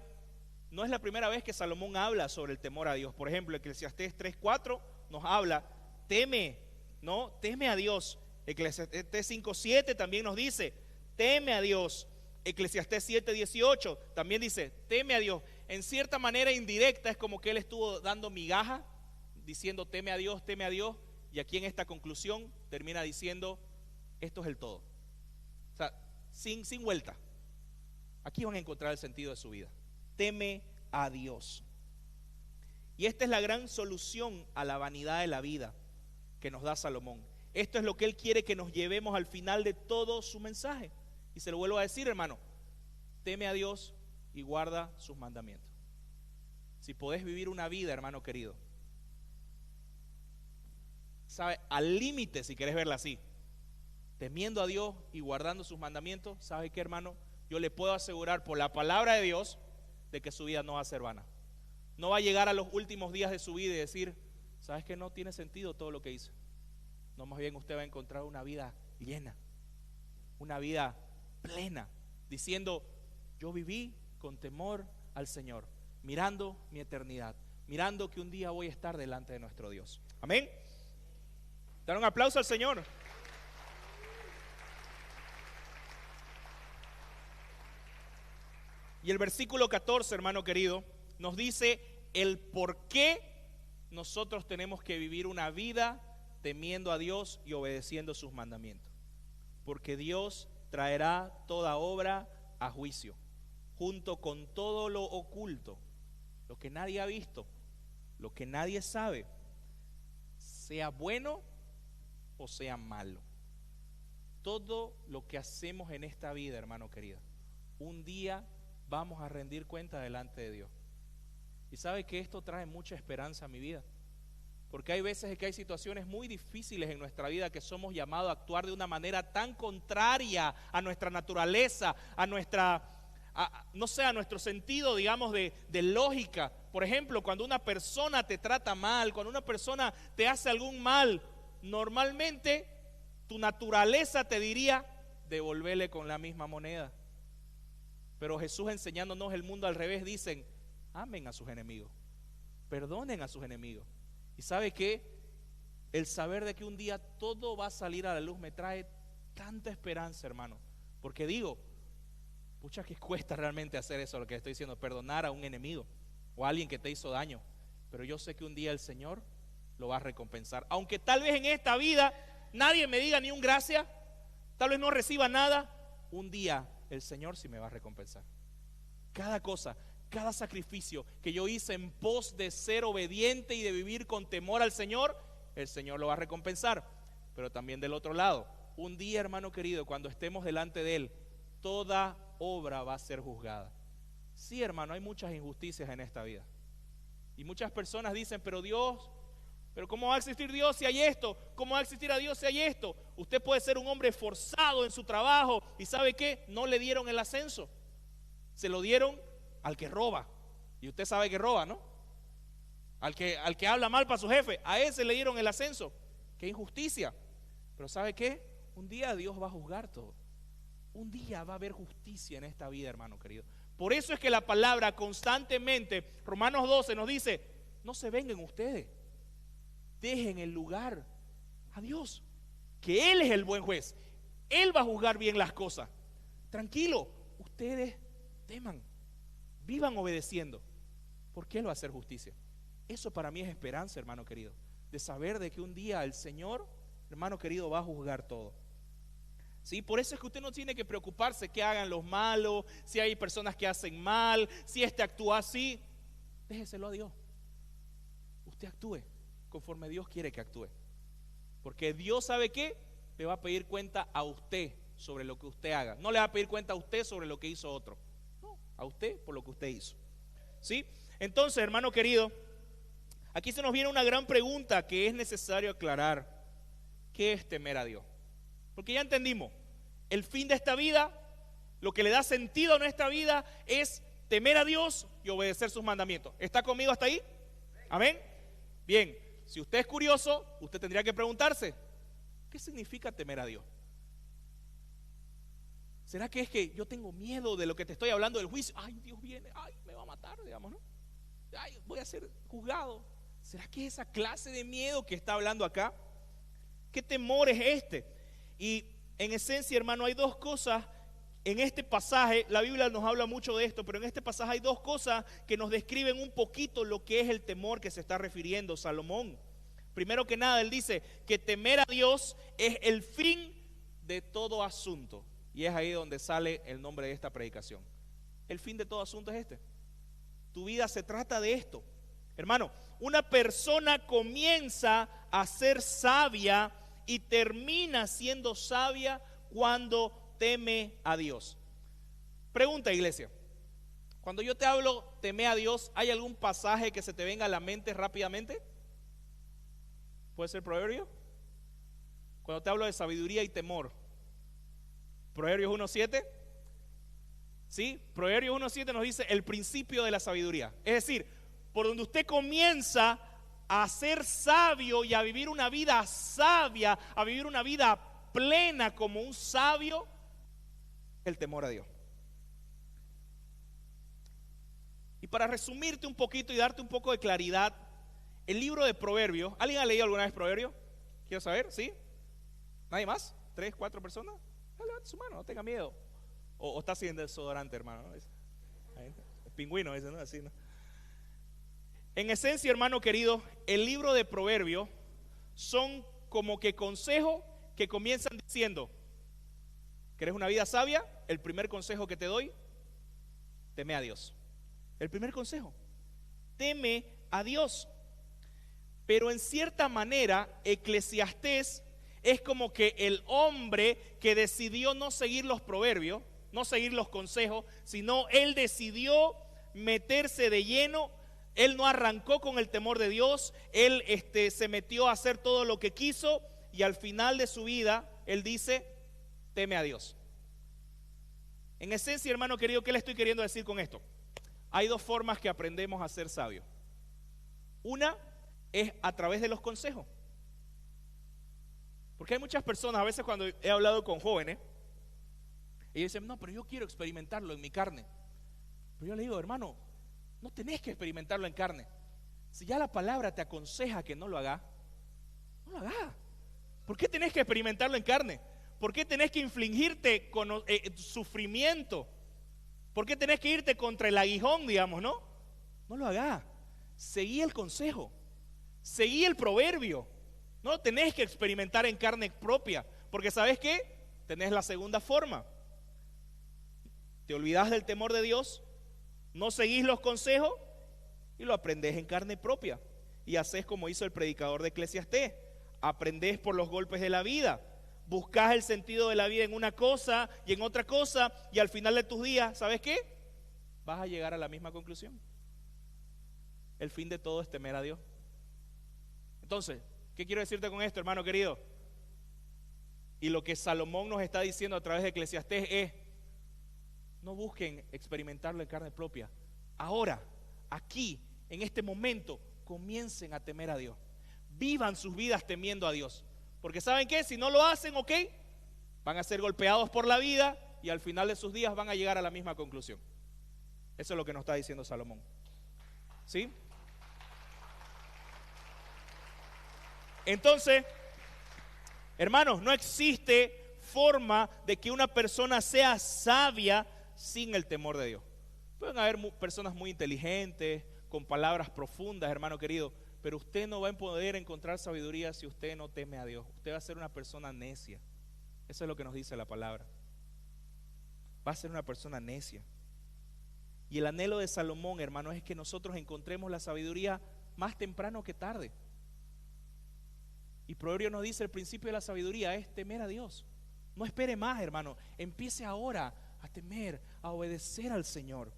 no es la primera vez que Salomón habla sobre el temor a Dios. Por ejemplo, Eclesiastés 3:4 nos habla, teme, ¿no? Teme a Dios. Eclesiastés 5:7 también nos dice, teme a Dios. Eclesiastés 7:18 también dice, teme a Dios. En cierta manera indirecta es como que él estuvo dando migaja, diciendo teme a Dios, y aquí en esta conclusión termina diciendo, esto es el todo. O sea, sin vuelta. Aquí van a encontrar el sentido de su vida. Teme a Dios. Y esta es la gran solución a la vanidad de la vida que nos da Salomón. Esto es lo que él quiere que nos llevemos al final de todo su mensaje. Y se lo vuelvo a decir, hermano, teme a Dios y guarda sus mandamientos. Si podés vivir una vida, hermano querido, ¿sabe? Al límite, si querés verla así, temiendo a Dios y guardando sus mandamientos, ¿sabe qué, hermano? Yo le puedo asegurar por la palabra de Dios de que su vida no va a ser vana. No va a llegar a los últimos días de su vida y decir, ¿sabes qué? No tiene sentido todo lo que hice. No, más bien usted va a encontrar una vida llena, una vida plena, diciendo, yo viví con temor al Señor, mirando mi eternidad, mirando que un día voy a estar delante de nuestro Dios. Amén. Dar un aplauso al Señor. Y el versículo 14, hermano querido, nos dice el por qué nosotros tenemos que vivir una vida temiendo a Dios y obedeciendo sus mandamientos. Porque Dios traerá toda obra a juicio, junto con todo lo oculto, lo que nadie ha visto, lo que nadie sabe, sea bueno o sea malo. Todo lo que hacemos en esta vida, hermano querido, un día vamos a rendir cuenta delante de Dios. Y sabe que esto trae mucha esperanza a mi vida, porque hay veces que hay situaciones muy difíciles en nuestra vida que somos llamados a actuar de una manera tan contraria a nuestra naturaleza, a nuestra, no sé, a nuestro sentido, digamos, de lógica. Por ejemplo, cuando una persona te trata mal, cuando una persona te hace algún mal, normalmente tu naturaleza te diría, devolverle con la misma moneda. Pero Jesús, enseñándonos el mundo al revés, dicen, amen a sus enemigos, perdonen a sus enemigos. Y sabe que el saber de que un día todo va a salir a la luz me trae tanta esperanza, hermano. Porque digo, pucha, que cuesta realmente hacer eso, lo que estoy diciendo, perdonar a un enemigo o a alguien que te hizo daño. Pero yo sé que un día el Señor lo va a recompensar. Aunque tal vez en esta vida nadie me diga ni un gracias, tal vez no reciba nada, un día el Señor sí me va a recompensar. Cada cosa, cada sacrificio que yo hice en pos de ser obediente y de vivir con temor al Señor, el Señor lo va a recompensar. Pero también del otro lado, un día, hermano querido, cuando estemos delante de Él, toda obra va a ser juzgada. Sí, hermano, hay muchas injusticias en esta vida. Y muchas personas dicen, pero Dios, Pero ¿cómo va a existir Dios si hay esto? ¿Cómo va a existir a Dios si hay esto? Usted puede ser un hombre esforzado en su trabajo y ¿sabe qué? No le dieron el ascenso. Se lo dieron al que roba. Y usted sabe que roba, ¿no? Al que habla mal para su jefe. A ese le dieron el ascenso. ¡Qué injusticia! Pero ¿sabe qué? Un día Dios va a juzgar todo. Un día va a haber justicia en esta vida, hermano querido. Por eso es que la palabra constantemente, Romanos 12 nos dice, no se vengan ustedes. Dejen el lugar a Dios, que Él es el buen juez. Él va a juzgar bien las cosas. Tranquilo, ustedes teman, vivan obedeciendo, porque Él va a hacer justicia. Eso para mí es esperanza, hermano querido, de saber de que un día el Señor, hermano querido, va a juzgar todo. ¿Sí? Por eso es que usted no tiene que preocuparse que hagan los malos, si hay personas que hacen mal, si este actúa así. Déjeselo a Dios. Usted actúe conforme Dios quiere que actúe, porque Dios, ¿sabe qué? Le va a pedir cuenta a usted sobre lo que usted haga. No le va a pedir cuenta a usted sobre lo que hizo otro, no, a usted por lo que usted hizo. ¿Sí? Entonces, hermano querido, aquí se nos viene una gran pregunta que es necesario aclarar. ¿Qué es temer a Dios? Porque ya entendimos, el fin de esta vida, lo que le da sentido a nuestra vida es temer a Dios y obedecer sus mandamientos. ¿Está conmigo hasta ahí? Amén. Bien, si usted es curioso, usted tendría que preguntarse, ¿qué significa temer a Dios? ¿Será que es que yo tengo miedo de lo que te estoy hablando del juicio? Ay, Dios viene, ay, me va a matar, digamos, ¿no? Ay, voy a ser juzgado. ¿Será que es esa clase de miedo que está hablando acá? ¿Qué temor es este? Y en esencia, hermano, hay dos cosas en este pasaje. La Biblia nos habla mucho de esto, pero en este pasaje hay dos cosas que nos describen un poquito lo que es el temor que se está refiriendo Salomón. Primero que nada, él dice que temer a Dios es el fin de todo asunto. Y es ahí donde sale el nombre de esta predicación. El fin de todo asunto es este. Tu vida se trata de esto. Hermano, una persona comienza a ser sabia y termina siendo sabia cuando teme a Dios. Pregunta, iglesia, cuando yo te hablo teme a Dios, ¿hay algún pasaje que se te venga a la mente rápidamente? ¿Puede ser Proverbio? Cuando te hablo de sabiduría y temor, Proverbios 1:7. ¿Sí? Proverbios 1:7 nos dice el principio de la sabiduría. Es decir, por donde usted comienza a ser sabio y a vivir una vida sabia, a vivir una vida plena como un sabio, el temor a Dios. Y para resumirte un poquito y darte un poco de claridad, el libro de Proverbios, ¿alguien ha leído alguna vez Proverbios? Quiero saber, ¿sí? ¿Nadie más? ¿3, 4 personas? Levante su mano, no tenga miedo. O está sin desodorante, hermano, ¿no? Es pingüino ese, ¿no? Así, ¿no? En esencia, hermano querido, el libro de Proverbios son como que consejos que comienzan diciendo: ¿querés una vida sabia? El primer consejo que te doy, teme a Dios. El primer consejo, teme a Dios. Pero en cierta manera, Eclesiastés es como que el hombre que decidió no seguir los proverbios, no seguir los consejos, sino él decidió meterse de lleno. Él no arrancó con el temor de Dios, él se metió a hacer todo lo que quiso y al final de su vida, él dice, teme a Dios. En esencia, hermano querido, ¿qué le estoy queriendo decir con esto? Hay dos formas que aprendemos a ser sabios. Una es a través de los consejos. Porque hay muchas personas, a veces cuando he hablado con jóvenes, ellos dicen, no, pero yo quiero experimentarlo en mi carne. Pero yo le digo, hermano, no tenés que experimentarlo en carne. Si ya la palabra te aconseja que no lo hagas, no lo hagas. ¿Por qué tenés que experimentarlo en carne? ¿Por qué tenés que infligirte con sufrimiento? ¿Por qué tenés que irte contra el aguijón, digamos, no? No lo hagas. Seguí el consejo. Seguí el proverbio. No lo tenés que experimentar en carne propia. Porque ¿sabes qué? Tenés la segunda forma. Te olvidás del temor de Dios, no seguís los consejos y lo aprendés en carne propia. Y haces como hizo el predicador de Eclesiastés. Aprendés por los golpes de la vida. Buscás el sentido de la vida en una cosa y en otra cosa. Y al final de tus días, ¿sabes qué? Vas a llegar a la misma conclusión. El fin de todo es temer a Dios. Entonces, ¿qué quiero decirte con esto, hermano querido? Y lo que Salomón nos está diciendo a través de Eclesiastés es: no busquen experimentarlo en carne propia. Ahora, aquí, en este momento, comiencen a temer a Dios. Vivan sus vidas temiendo a Dios. Porque ¿saben qué? Si no lo hacen, ok, van a ser golpeados por la vida y al final de sus días van a llegar a la misma conclusión. Eso es lo que nos está diciendo Salomón. ¿Sí? Entonces, hermanos, no existe forma de que una persona sea sabia sin el temor de Dios. Pueden haber personas muy inteligentes, con palabras profundas, hermano querido, pero usted no va a poder encontrar sabiduría si usted no teme a Dios. Usted va a ser una persona necia. Eso es lo que nos dice la palabra. Va a ser una persona necia. Y el anhelo de Salomón, hermano, es que nosotros encontremos la sabiduría más temprano que tarde. Y Proverbio nos dice: el principio de la sabiduría es temer a Dios. No espere más, hermano. Empiece ahora a temer, a obedecer al Señor.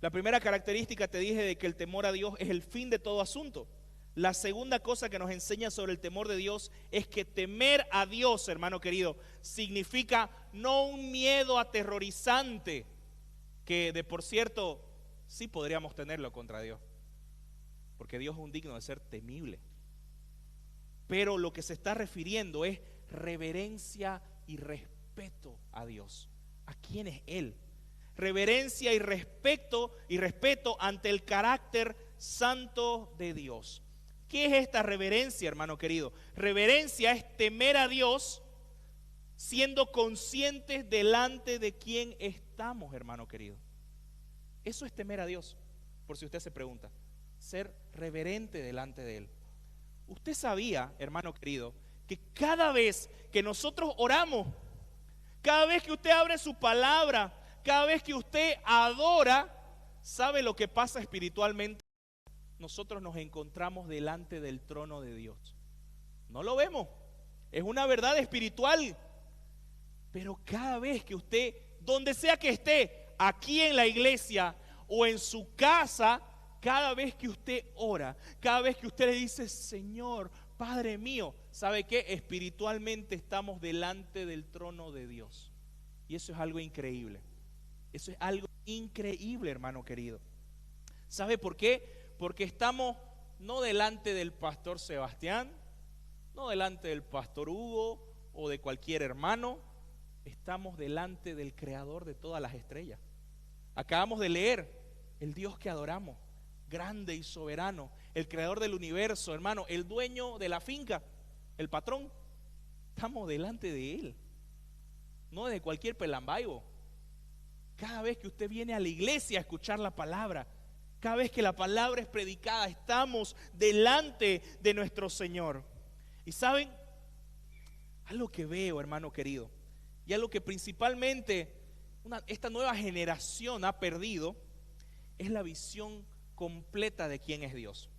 La primera característica te dije de que el temor a Dios es el fin de todo asunto. La segunda cosa que nos enseña sobre el temor de Dios es que temer a Dios, hermano querido, significa no un miedo aterrorizante, que de por cierto sí podríamos tenerlo contra Dios, porque Dios es un digno de ser temible. Pero lo que se está refiriendo es reverencia y respeto a Dios. ¿A quién es Él? Reverencia y respeto ante el carácter santo de Dios. ¿Qué es esta reverencia, hermano querido? Reverencia es temer a Dios siendo conscientes delante de quién estamos, hermano querido. Eso es temer a Dios, por si usted se pregunta. Ser reverente delante de Él. Usted sabía, hermano querido, que cada vez que nosotros oramos, cada vez que usted abre su palabra, cada vez que usted adora, ¿sabe lo que pasa espiritualmente? Nosotros nos encontramos delante del trono de Dios. No lo vemos, es una verdad espiritual. Pero cada vez que usted, donde sea que esté, aquí en la iglesia o en su casa, cada vez que usted ora, cada vez que usted le dice: Señor, Padre mío, ¿sabe qué? Espiritualmente estamos delante del trono de Dios. Y eso es algo increíble. Eso es algo increíble, hermano querido. ¿Sabe por qué? Porque estamos no delante del pastor Sebastián, no delante del pastor Hugo o de cualquier hermano. Estamos delante del creador de todas las estrellas. Acabamos de leer: el Dios que adoramos, grande y soberano, el creador del universo, hermano, el dueño de la finca, el patrón. Estamos delante de Él, no de cualquier pelambaibo. Cada vez que usted viene a la iglesia a escuchar la palabra, cada vez que la palabra es predicada, estamos delante de nuestro Señor. Y saben, algo que veo, hermano querido, y algo que principalmente esta nueva generación ha perdido, es la visión completa de quién es Dios.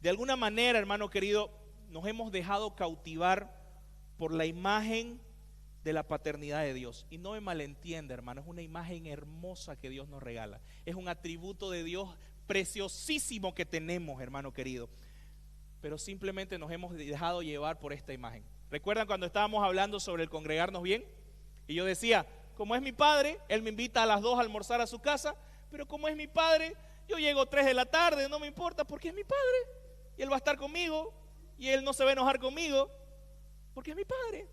De alguna manera, hermano querido, nos hemos dejado cautivar por la imagen de la paternidad de Dios. Y no me malentienda, hermano, es una imagen hermosa que Dios nos regala. Es un atributo de Dios preciosísimo que tenemos, hermano querido. Pero simplemente nos hemos dejado llevar por esta imagen. ¿Recuerdan cuando estábamos hablando sobre el congregarnos bien? Y yo decía: como es mi padre, él me invita a las 2 a almorzar a su casa, pero como es mi padre, yo llego 3 de la tarde, no me importa, porque es mi padre. Y él va a estar conmigo, y él no se va a enojar conmigo, porque es mi padre.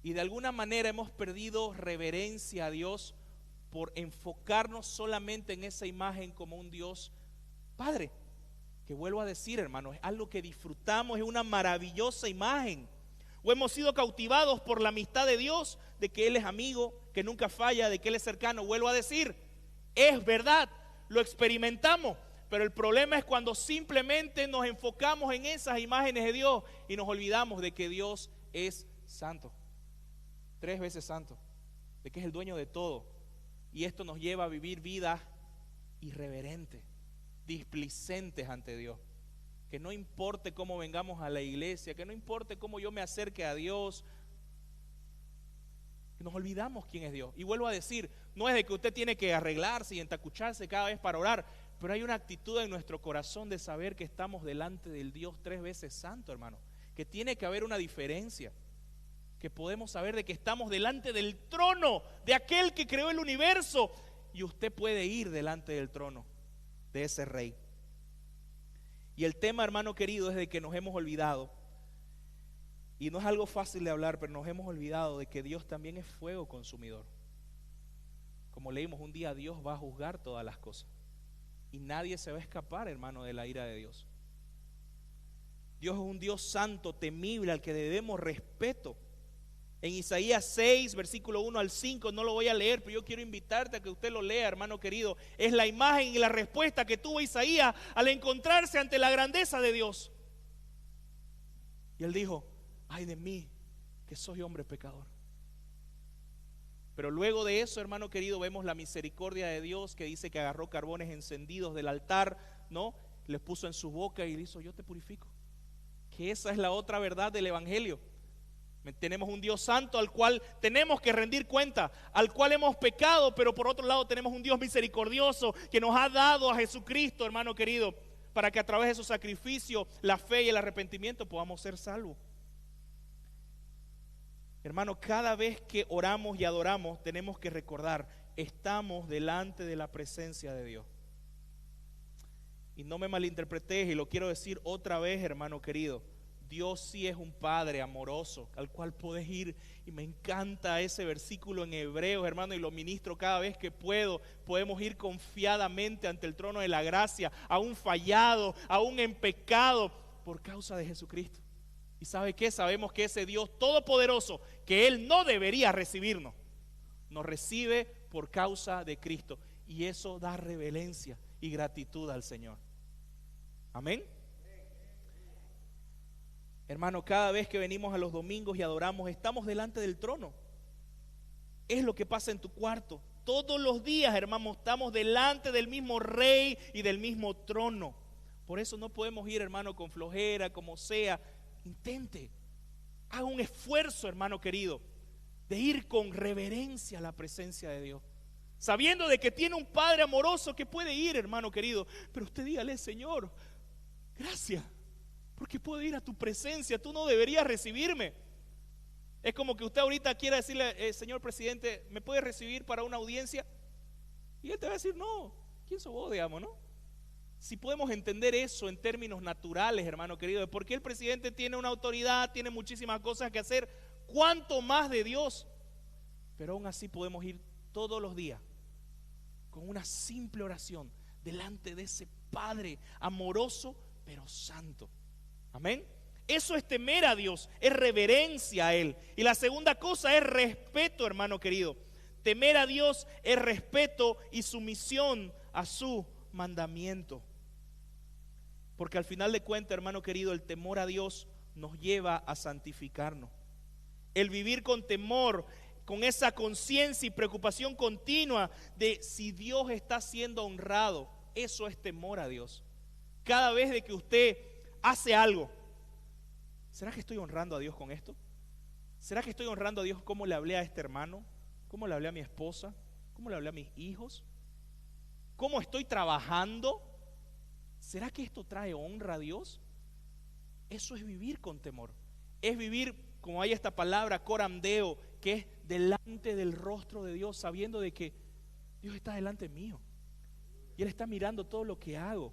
Y de alguna manera hemos perdido reverencia a Dios por enfocarnos solamente en esa imagen como un Dios Padre. Que vuelvo a decir, hermano, es algo que disfrutamos, es una maravillosa imagen. O hemos sido cautivados por la amistad de Dios, de que Él es amigo, que nunca falla, de que Él es cercano. Vuelvo a decir, es verdad, lo experimentamos. Pero el problema es cuando simplemente nos enfocamos en esas imágenes de Dios y nos olvidamos de que Dios es santo. 3 veces santo, de que es el dueño de todo. Y esto nos lleva a vivir vidas irreverentes, displicentes ante Dios. Que no importe cómo vengamos a la iglesia, que no importe cómo yo me acerque a Dios, que nos olvidamos quién es Dios. Y vuelvo a decir, no es de que usted tiene que arreglarse y entacucharse cada vez para orar, pero hay una actitud en nuestro corazón de saber que estamos delante del Dios 3 veces santo, hermano, que tiene que haber una diferencia, que podemos saber de que estamos delante del trono de aquel que creó el universo, y usted puede ir delante del trono de ese rey. Y el tema, hermano querido, es de que nos hemos olvidado, y no es algo fácil de hablar, pero nos hemos olvidado de que Dios también es fuego consumidor. Como leímos, un día Dios va a juzgar todas las cosas, y nadie se va a escapar, hermano, de la ira de Dios. Dios es un Dios santo, temible, al que debemos respeto. En Isaías 6, versículo 1 al 5, no lo voy a leer, pero yo quiero invitarte a que usted lo lea, hermano querido. Es la imagen y la respuesta que tuvo Isaías al encontrarse ante la grandeza de Dios. Y él dijo: ay de mí, que soy hombre pecador. Pero luego de eso, hermano querido, vemos la misericordia de Dios, que dice que agarró carbones encendidos del altar, ¿no? Les puso en su boca y le hizo: yo te purifico. Que esa es la otra verdad del evangelio. Tenemos un Dios santo al cual tenemos que rendir cuenta, al cual hemos pecado, pero por otro lado tenemos un Dios misericordioso que nos ha dado a Jesucristo, hermano querido, para que a través de su sacrificio, la fe y el arrepentimiento podamos ser salvos. Hermano, cada vez que oramos y adoramos tenemos que recordar: estamos delante de la presencia de Dios. Y no me malinterpretes, y lo quiero decir otra vez, hermano querido: Dios sí es un Padre amoroso al cual puedes ir, y me encanta ese versículo en Hebreos, hermano, y lo ministro cada vez que puedo. Podemos ir confiadamente ante el trono de la gracia, aún fallado, aún en pecado, por causa de Jesucristo. ¿Y sabe qué? Sabemos que ese Dios todopoderoso, que Él no debería recibirnos, nos recibe por causa de Cristo, y eso da reverencia y gratitud al Señor. Amén. Hermano, cada vez que venimos a los domingos y adoramos, estamos delante del trono. Es lo que pasa en tu cuarto. Todos los días, hermano, estamos delante del mismo rey y del mismo trono. Por eso no podemos ir, hermano, con flojera, como sea. Intente, haga un esfuerzo, hermano querido, de ir con reverencia a la presencia de Dios, sabiendo de que tiene un Padre amoroso que puede ir, hermano querido. Pero usted dígale: Señor, gracias, porque puedo ir a tu presencia, tú no deberías recibirme. Es como que usted ahorita quiera decirle: señor presidente, ¿me puede recibir para una audiencia? Y él te va a decir: no, ¿quién sos vos, digamos, no? Si podemos entender eso en términos naturales, hermano querido, de por qué el presidente tiene una autoridad, tiene muchísimas cosas que hacer, cuánto más de Dios. Pero aún así podemos ir todos los días con una simple oración delante de ese Padre amoroso pero santo. Amén. Eso es temer a Dios, es reverencia a Él. Y la segunda cosa es respeto, hermano querido. Temer a Dios es respeto y sumisión a su mandamiento. Porque al final de cuentas, hermano querido, el temor a Dios nos lleva a santificarnos. El vivir con temor, con esa conciencia y preocupación continua de si Dios está siendo honrado, eso es temor a Dios. Cada vez de que usted hace algo, ¿será que estoy honrando a Dios con esto? ¿Será que estoy honrando a Dios como le hablé a este hermano? ¿Cómo le hablé a mi esposa? ¿Cómo le hablé a mis hijos? ¿Cómo estoy trabajando? ¿Será que esto trae honra a Dios? Eso es vivir con temor. Es vivir, como hay esta palabra, coramdeo, que es delante del rostro de Dios, sabiendo de que Dios está delante mío y Él está mirando todo lo que hago.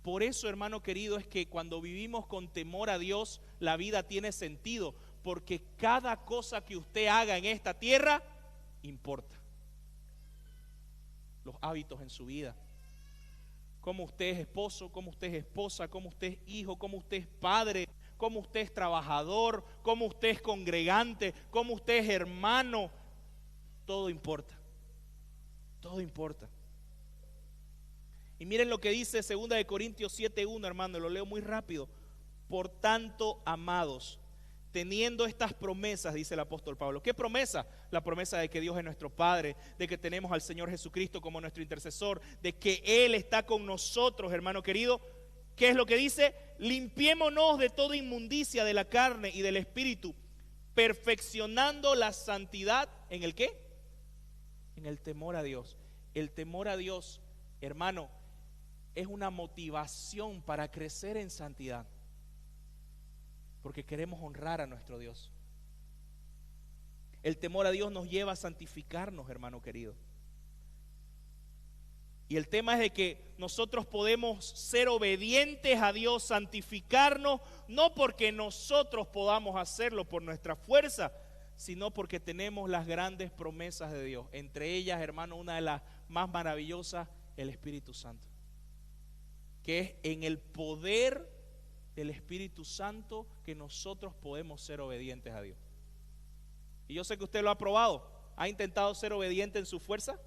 Por eso, hermano querido, es que cuando vivimos con temor a Dios, la vida tiene sentido, porque cada cosa que usted haga en esta tierra importa. Los hábitos en su vida, cómo usted es esposo, cómo usted es esposa, cómo usted es hijo, cómo usted es padre, cómo usted es trabajador, cómo usted es congregante, cómo usted es hermano. Todo importa, todo importa. Y miren lo que dice 2 de Corintios 7:1, hermano, lo leo muy rápido. Por tanto, amados, teniendo estas promesas, dice el apóstol Pablo. ¿Qué promesa? La promesa de que Dios es nuestro Padre, de que tenemos al Señor Jesucristo como nuestro intercesor, de que Él está con nosotros, hermano querido. ¿Qué es lo que dice? Limpiémonos de toda inmundicia de la carne y del espíritu, perfeccionando la santidad. ¿En el qué? En el temor a Dios. El temor a Dios, hermano, es una motivación para crecer en santidad, porque queremos honrar a nuestro Dios. El temor a Dios nos lleva a santificarnos, hermano querido. Y el tema es de que nosotros podemos ser obedientes a Dios, santificarnos, no porque nosotros podamos hacerlo por nuestra fuerza, sino porque tenemos las grandes promesas de Dios. Entre ellas, hermano, una de las más maravillosas, el Espíritu Santo. Que es en el poder del Espíritu Santo que nosotros podemos ser obedientes a Dios. Y yo sé que usted lo ha probado. ¿Ha intentado ser obediente en su fuerza?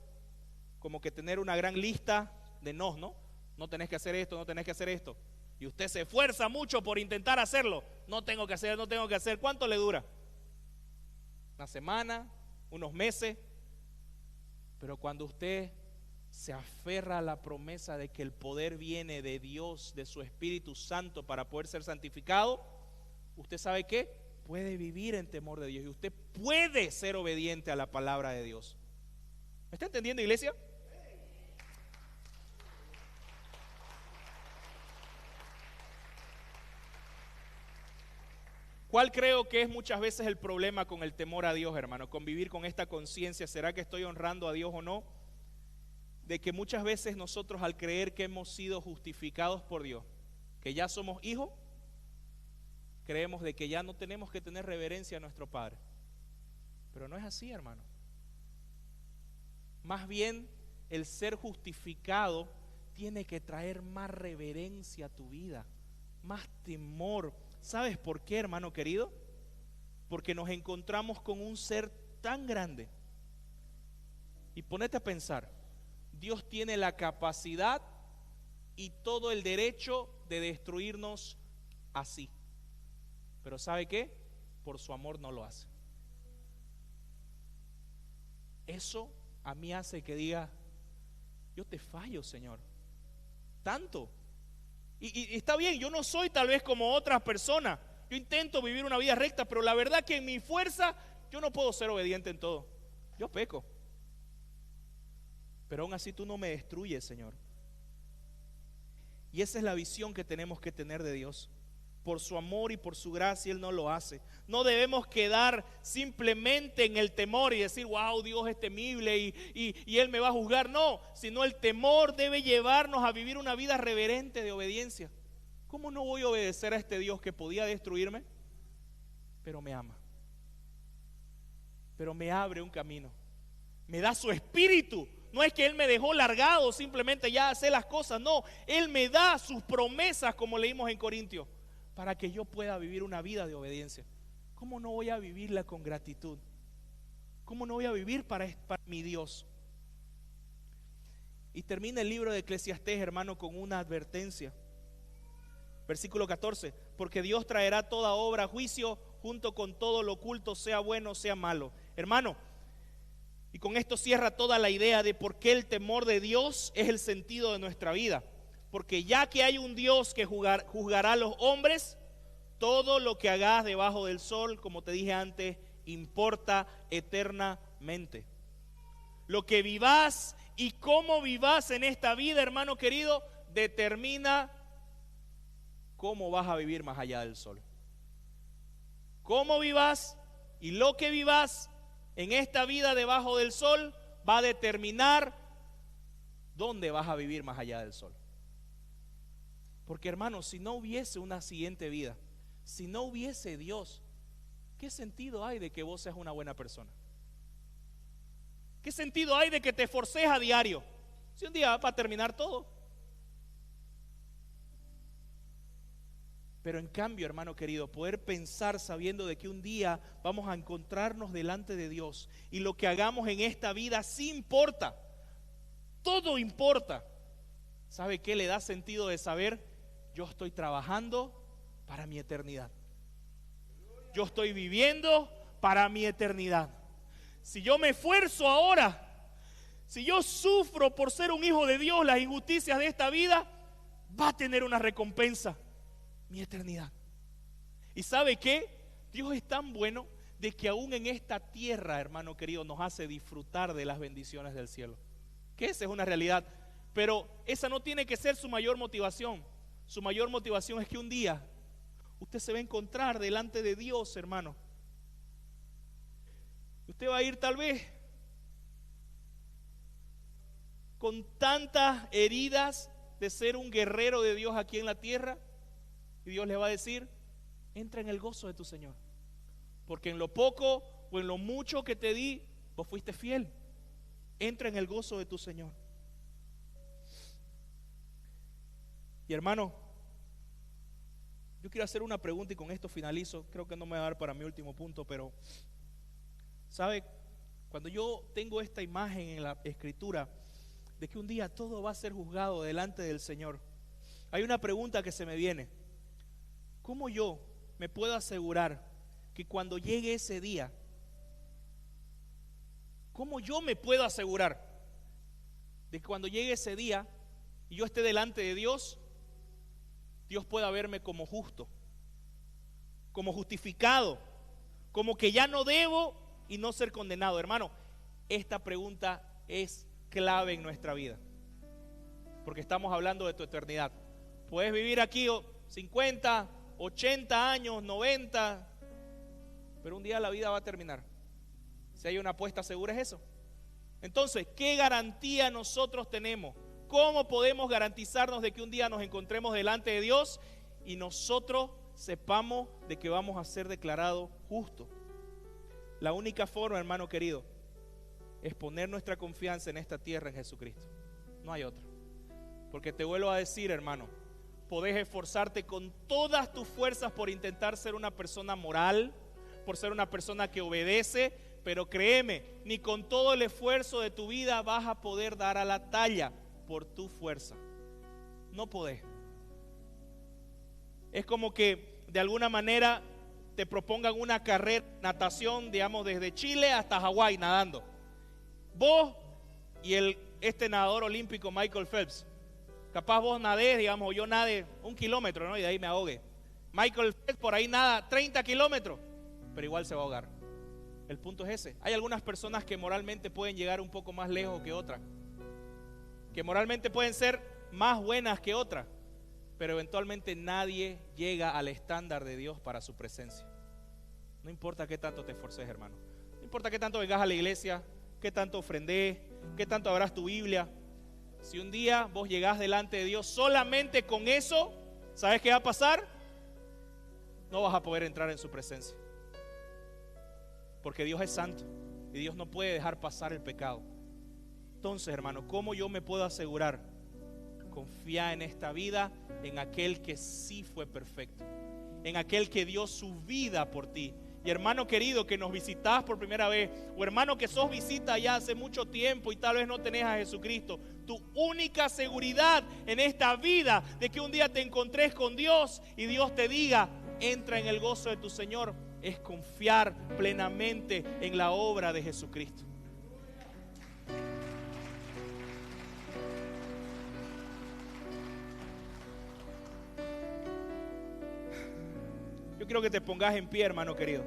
Como que tener una gran lista de no, ¿no? No tenés que hacer esto, no tenés que hacer esto. Y usted se esfuerza mucho por intentar hacerlo. No tengo que hacer, no tengo que hacer. ¿Cuánto le dura? ¿Una semana? ¿Unos meses? Pero cuando usted se aferra a la promesa de que el poder viene de Dios, de su Espíritu Santo para poder ser santificado, ¿usted sabe qué? Puede vivir en temor de Dios y usted puede ser obediente a la palabra de Dios. ¿Me está entendiendo, iglesia? ¿Cuál creo que es muchas veces el problema con el temor a Dios, hermano? Con vivir con esta conciencia, ¿será que estoy honrando a Dios o no? De que muchas veces nosotros, al creer que hemos sido justificados por Dios, que ya somos hijos, creemos de que ya no tenemos que tener reverencia a nuestro Padre. Pero no es así, hermano. Más bien, el ser justificado tiene que traer más reverencia a tu vida, más temor. ¿Sabes por qué, hermano querido? Porque nos encontramos con un ser tan grande. Y ponete a pensar, Dios tiene la capacidad y todo el derecho de destruirnos así. Pero ¿sabe qué? Por su amor no lo hace. Eso a mí hace que diga, yo te fallo, Señor, tanto. Y está bien, yo no soy tal vez como otras personas. Yo intento vivir una vida recta, pero la verdad que en mi fuerza yo no puedo ser obediente en todo. Yo peco. Pero aún así tú no me destruyes, Señor. Y esa es la visión que tenemos que tener de Dios. Por su amor y por su gracia Él no lo hace. No debemos quedar simplemente en el temor y decir, wow, Dios es temible y Él me va a juzgar. No, sino el temor debe llevarnos a vivir una vida reverente de obediencia. ¿Cómo no voy a obedecer a este Dios que podía destruirme? Pero me ama. Pero me abre un camino. Me da su espíritu. No es que Él me dejó largado simplemente ya hacer las cosas. No, Él me da sus promesas, como leímos en Corintios, para que yo pueda vivir una vida de obediencia. ¿Cómo no voy a vivirla con gratitud? ¿Cómo no voy a vivir para mi Dios? Y termina el libro de Eclesiastés, hermano, con una advertencia. Versículo 14: porque Dios traerá toda obra a juicio junto con todo lo oculto, sea bueno, sea malo. Hermano, y con esto cierra toda la idea de por qué el temor de Dios es el sentido de nuestra vida. Porque ya que hay un Dios que juzgará a los hombres, todo lo que hagas debajo del sol, como te dije antes, importa eternamente. Lo que vivas y cómo vivas en esta vida, hermano querido, determina cómo vas a vivir más allá del sol. Cómo vivas y lo que vivas en esta vida debajo del sol va a determinar dónde vas a vivir más allá del sol. Porque, hermano, si no hubiese una siguiente vida, si no hubiese Dios, ¿qué sentido hay de que vos seas una buena persona? ¿Qué sentido hay de que te esforces a diario? Si un día va a terminar todo. Pero en cambio, hermano querido, poder pensar sabiendo de que un día vamos a encontrarnos delante de Dios y lo que hagamos en esta vida sí importa, todo importa. ¿Sabe qué le da sentido de saber? Yo estoy trabajando para mi eternidad. Yo estoy viviendo para mi eternidad. Si yo me esfuerzo ahora, si yo sufro por ser un hijo de Dios las injusticias de esta vida, va a tener una recompensa, mi eternidad. ¿Y sabe qué? Dios es tan bueno de que aún en esta tierra, hermano querido, nos hace disfrutar de las bendiciones del cielo. Que esa es una realidad. Pero esa no tiene que ser su mayor motivación. Su mayor motivación es que un día usted se va a encontrar delante de Dios, hermano. Usted va a ir tal vez con tantas heridas de ser un guerrero de Dios aquí en la tierra, y Dios le va a decir: entra en el gozo de tu Señor, porque en lo poco o en lo mucho que te di, vos fuiste fiel. Entra en el gozo de tu Señor. Y hermano, yo quiero hacer una pregunta y con esto finalizo. Creo que no me va a dar para mi último punto, pero ¿sabe? Cuando yo tengo esta imagen en la Escritura de que un día todo va a ser juzgado delante del Señor, hay una pregunta que se me viene: ¿cómo yo me puedo asegurar que cuando llegue ese día, cómo yo me puedo asegurar de que cuando llegue ese día y yo esté delante de Dios, Dios pueda verme como justo, como justificado, como que ya no debo y no ser condenado? Hermano, esta pregunta es clave en nuestra vida, porque estamos hablando de tu eternidad. Puedes vivir aquí 50, 80 años, 90, pero un día la vida va a terminar. Si hay una apuesta segura es eso. Entonces, ¿qué garantía nosotros tenemos? ¿Cómo podemos garantizarnos de que un día nos encontremos delante de Dios y nosotros sepamos de que vamos a ser declarados justos? La única forma, hermano querido, es poner nuestra confianza en esta tierra en Jesucristo. No hay otra. Porque te vuelvo a decir, hermano, podés esforzarte con todas tus fuerzas por intentar ser una persona moral, por ser una persona que obedece, pero créeme, ni con todo el esfuerzo de tu vida vas a poder dar a la talla por tu fuerza. No podés. Es como que de alguna manera te propongan una carrera, natación, digamos, desde Chile hasta Hawái nadando. Vos y este nadador olímpico Michael Phelps, capaz vos nadés, digamos, yo nade 1 kilómetro, ¿no? Y de ahí me ahogue. Michael Phelps por ahí nada 30 kilómetros, pero igual se va a ahogar. El punto es ese. Hay algunas personas que moralmente pueden llegar un poco más lejos que otras, que moralmente pueden ser más buenas que otras, pero eventualmente nadie llega al estándar de Dios para su presencia. No importa qué tanto te esforces, hermano. No importa qué tanto vengas a la iglesia, qué tanto ofrendés, qué tanto abras tu Biblia. Si un día vos llegás delante de Dios solamente con eso, ¿sabes qué va a pasar? No vas a poder entrar en su presencia, porque Dios es santo y Dios no puede dejar pasar el pecado. Entonces, hermano, ¿cómo yo me puedo asegurar? Confía en esta vida, en aquel que sí fue perfecto, en aquel que dio su vida por ti. Y hermano querido, que nos visitás por primera vez, o hermano que sos visita ya hace mucho tiempo y tal vez no tenés a Jesucristo, tu única seguridad en esta vida de que un día te encontres con Dios y Dios te diga: entra en el gozo de tu Señor, es confiar plenamente en la obra de Jesucristo. Yo quiero que te pongas en pie, hermano querido.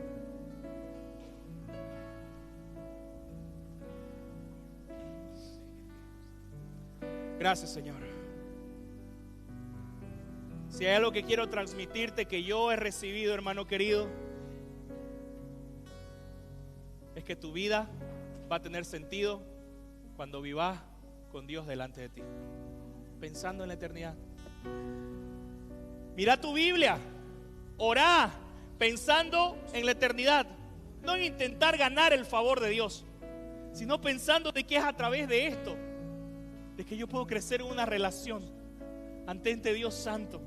Gracias, Señor. Si hay algo que quiero transmitirte que yo he recibido, hermano querido, es que tu vida va a tener sentido cuando vivas con Dios delante de ti, pensando en la eternidad. Mira tu Biblia, orá pensando en la eternidad, no en intentar ganar el favor de Dios, sino pensando de que es a través de esto de que yo puedo crecer en una relación ante este Dios santo,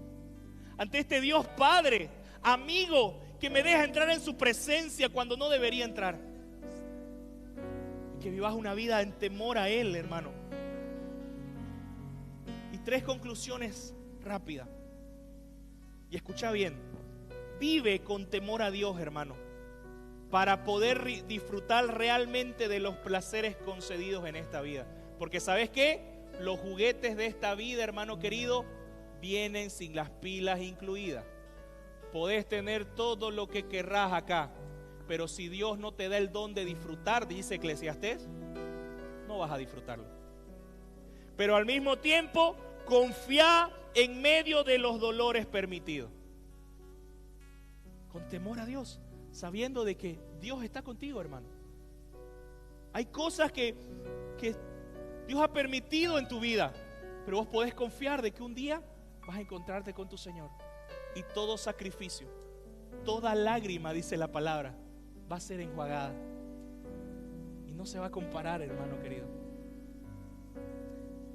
ante este Dios Padre, amigo, que me deja entrar en su presencia cuando no debería entrar. Que vivas una vida en temor a Él, hermano. Y 3 conclusiones rápidas. Y escucha bien: vive con temor a Dios, hermano, para poder disfrutar realmente de los placeres concedidos en esta vida. Porque ¿sabes qué? Los juguetes de esta vida, hermano querido, vienen sin las pilas incluidas. Podés tener todo lo que querrás acá, pero si Dios no te da el don de disfrutar, dice Eclesiastés, no vas a disfrutarlo. pero al mismo tiempo confía en medio de los dolores permitidos. Con temor a Dios, sabiendo de que Dios está contigo, hermano. Hay cosas que Dios ha permitido en tu vida, pero vos podés confiar de que un día vas a encontrarte con tu Señor. Y todo sacrificio, toda lágrima, dice la palabra, va a ser enjuagada. Y no se va a comparar, hermano querido.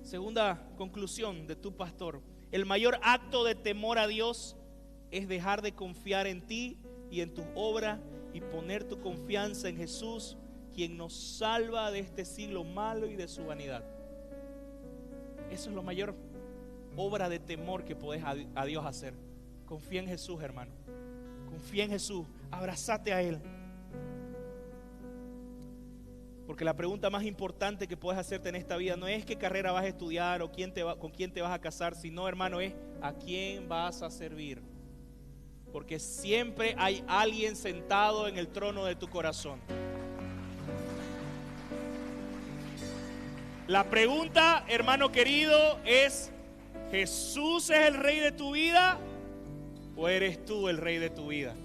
Segunda conclusión de tu pastor: el mayor acto de temor a Dios es dejar de confiar en ti y en tus obras y poner tu confianza en Jesús, quien nos salva de este siglo malo y de su vanidad. Eso es la mayor obra de temor que podés a Dios hacer. Confía en Jesús, hermano. Confía en Jesús. Abrazate a Él. Porque la pregunta más importante que puedes hacerte en esta vida no es qué carrera vas a estudiar o con quién te vas a casar, sino, hermano, es a quién vas a servir. Porque siempre hay alguien sentado en el trono de tu corazón. La pregunta, hermano querido, es: ¿Jesús es el rey de tu vida o eres tú el rey de tu vida?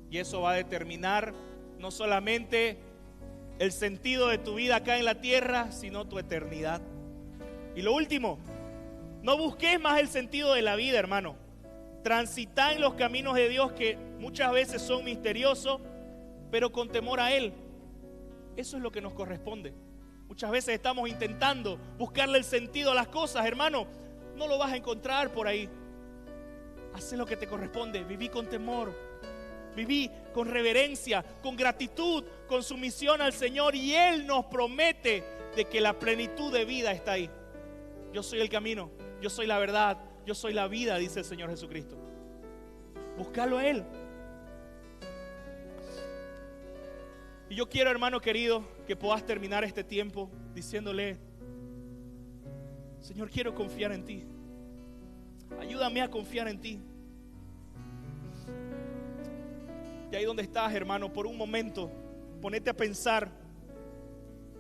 Y eso va a determinar no solamente el sentido de tu vida acá en la tierra, sino tu eternidad. Y lo último, no busques más el sentido de la vida, hermano. Transita en los caminos de Dios, que muchas veces son misteriosos, pero con temor a Él. Eso es lo que nos corresponde. Muchas veces estamos intentando buscarle el sentido a las cosas, hermano. No lo vas a encontrar por ahí. Haz lo que te corresponde. Viví con temor, viví con reverencia, con gratitud, con sumisión al Señor, y Él nos promete de que la plenitud de vida está ahí. Yo soy el camino, yo soy la verdad, yo soy la vida, dice el Señor Jesucristo. Búscalo a Él. Y yo quiero, hermano querido, que puedas terminar este tiempo diciéndole: Señor, quiero confiar en ti. Ayúdame a confiar en ti. Y ahí donde estás, hermano, por un momento, ponete a pensar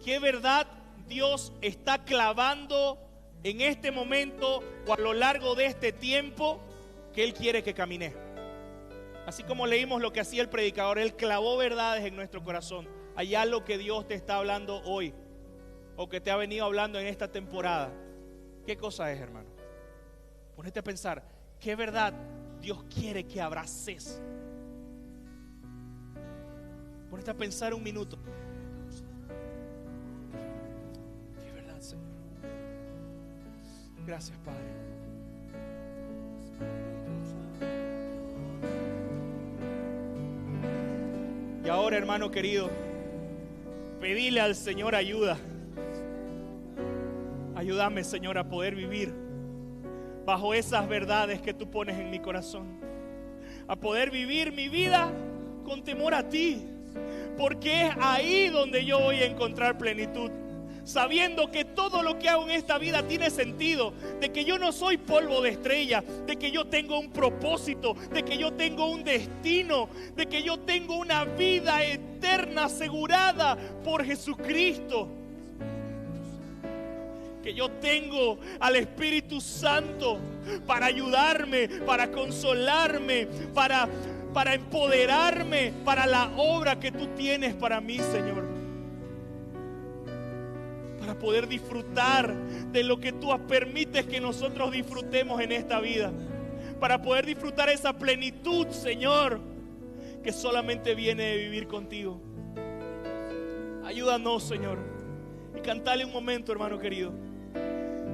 qué verdad Dios está clavando en este momento o a lo largo de este tiempo que Él quiere que camine. Así como leímos lo que hacía el predicador, Él clavó verdades en nuestro corazón. Hay algo que Dios te está hablando hoy, o que te ha venido hablando en esta temporada. ¿Qué cosa es, hermano? Ponete a pensar, ¿qué verdad Dios quiere que abraces? Ponete a pensar un minuto. ¿Qué verdad, Señor? Gracias, Padre. Y ahora, hermano querido, pedile al Señor ayuda. Ayúdame, Señor, a poder vivir bajo esas verdades que tú pones en mi corazón. A poder vivir mi vida con temor a ti. Porque es ahí donde yo voy a encontrar plenitud. Sabiendo que todo lo que hago en esta vida tiene sentido, de que yo no soy polvo de estrella, de que yo tengo un propósito, de que yo tengo un destino, de que yo tengo una vida eterna asegurada por Jesucristo, que yo tengo al Espíritu Santo para ayudarme, para consolarme, para empoderarme para la obra que tú tienes para mí, Señor. Para poder disfrutar de lo que tú permites que nosotros disfrutemos en esta vida. Para poder disfrutar esa plenitud, Señor, que solamente viene de vivir contigo. Ayúdanos, Señor. Y cantale un momento, hermano querido.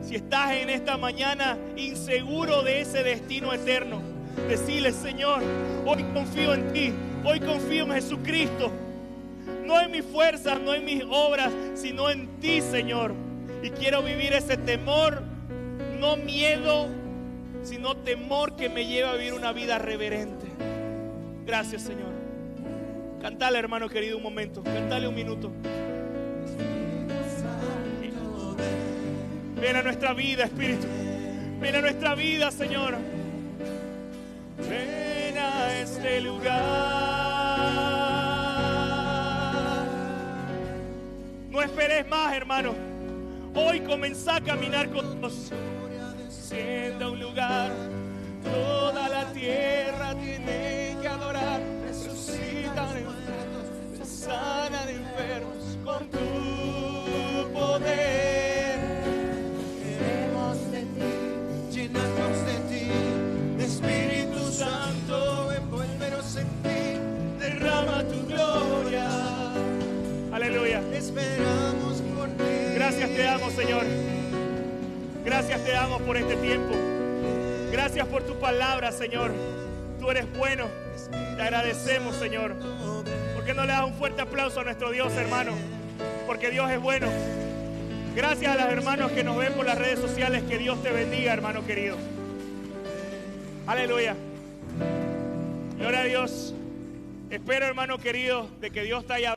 Si estás en esta mañana inseguro de ese destino eterno, decile: Señor, hoy confío en ti. Hoy confío en Jesucristo. No en mis fuerzas, no en mis obras, sino en ti, Señor. Y quiero vivir ese temor, no miedo, sino temor que me lleva a vivir una vida reverente. Gracias, Señor. Cántale, hermano querido, un momento. Cántale un minuto. Ven a nuestra vida, Espíritu. Ven a nuestra vida, Señor. Ven a este lugar. No esperes más, hermano. Hoy comenzá a caminar con Dios. Sienta un lugar, toda la tierra tiene que adorar. Resucitan enfermos, sanan enfermos con tu poder. Queremos de ti, llenarnos de ti, Espíritu Santo, envuélvenos en ti, derrama tu gloria. Aleluya. Esperamos por ti. Gracias te damos, Señor. Gracias te damos por este tiempo. Gracias por tu palabra, Señor. Tú eres bueno. Te agradecemos, Señor. ¿Por qué no le das un fuerte aplauso a nuestro Dios, hermano? Porque Dios es bueno. Gracias a los hermanos que nos ven por las redes sociales. Que Dios te bendiga, hermano querido. Aleluya. Gloria a Dios. Espero, hermano querido, de que Dios te haya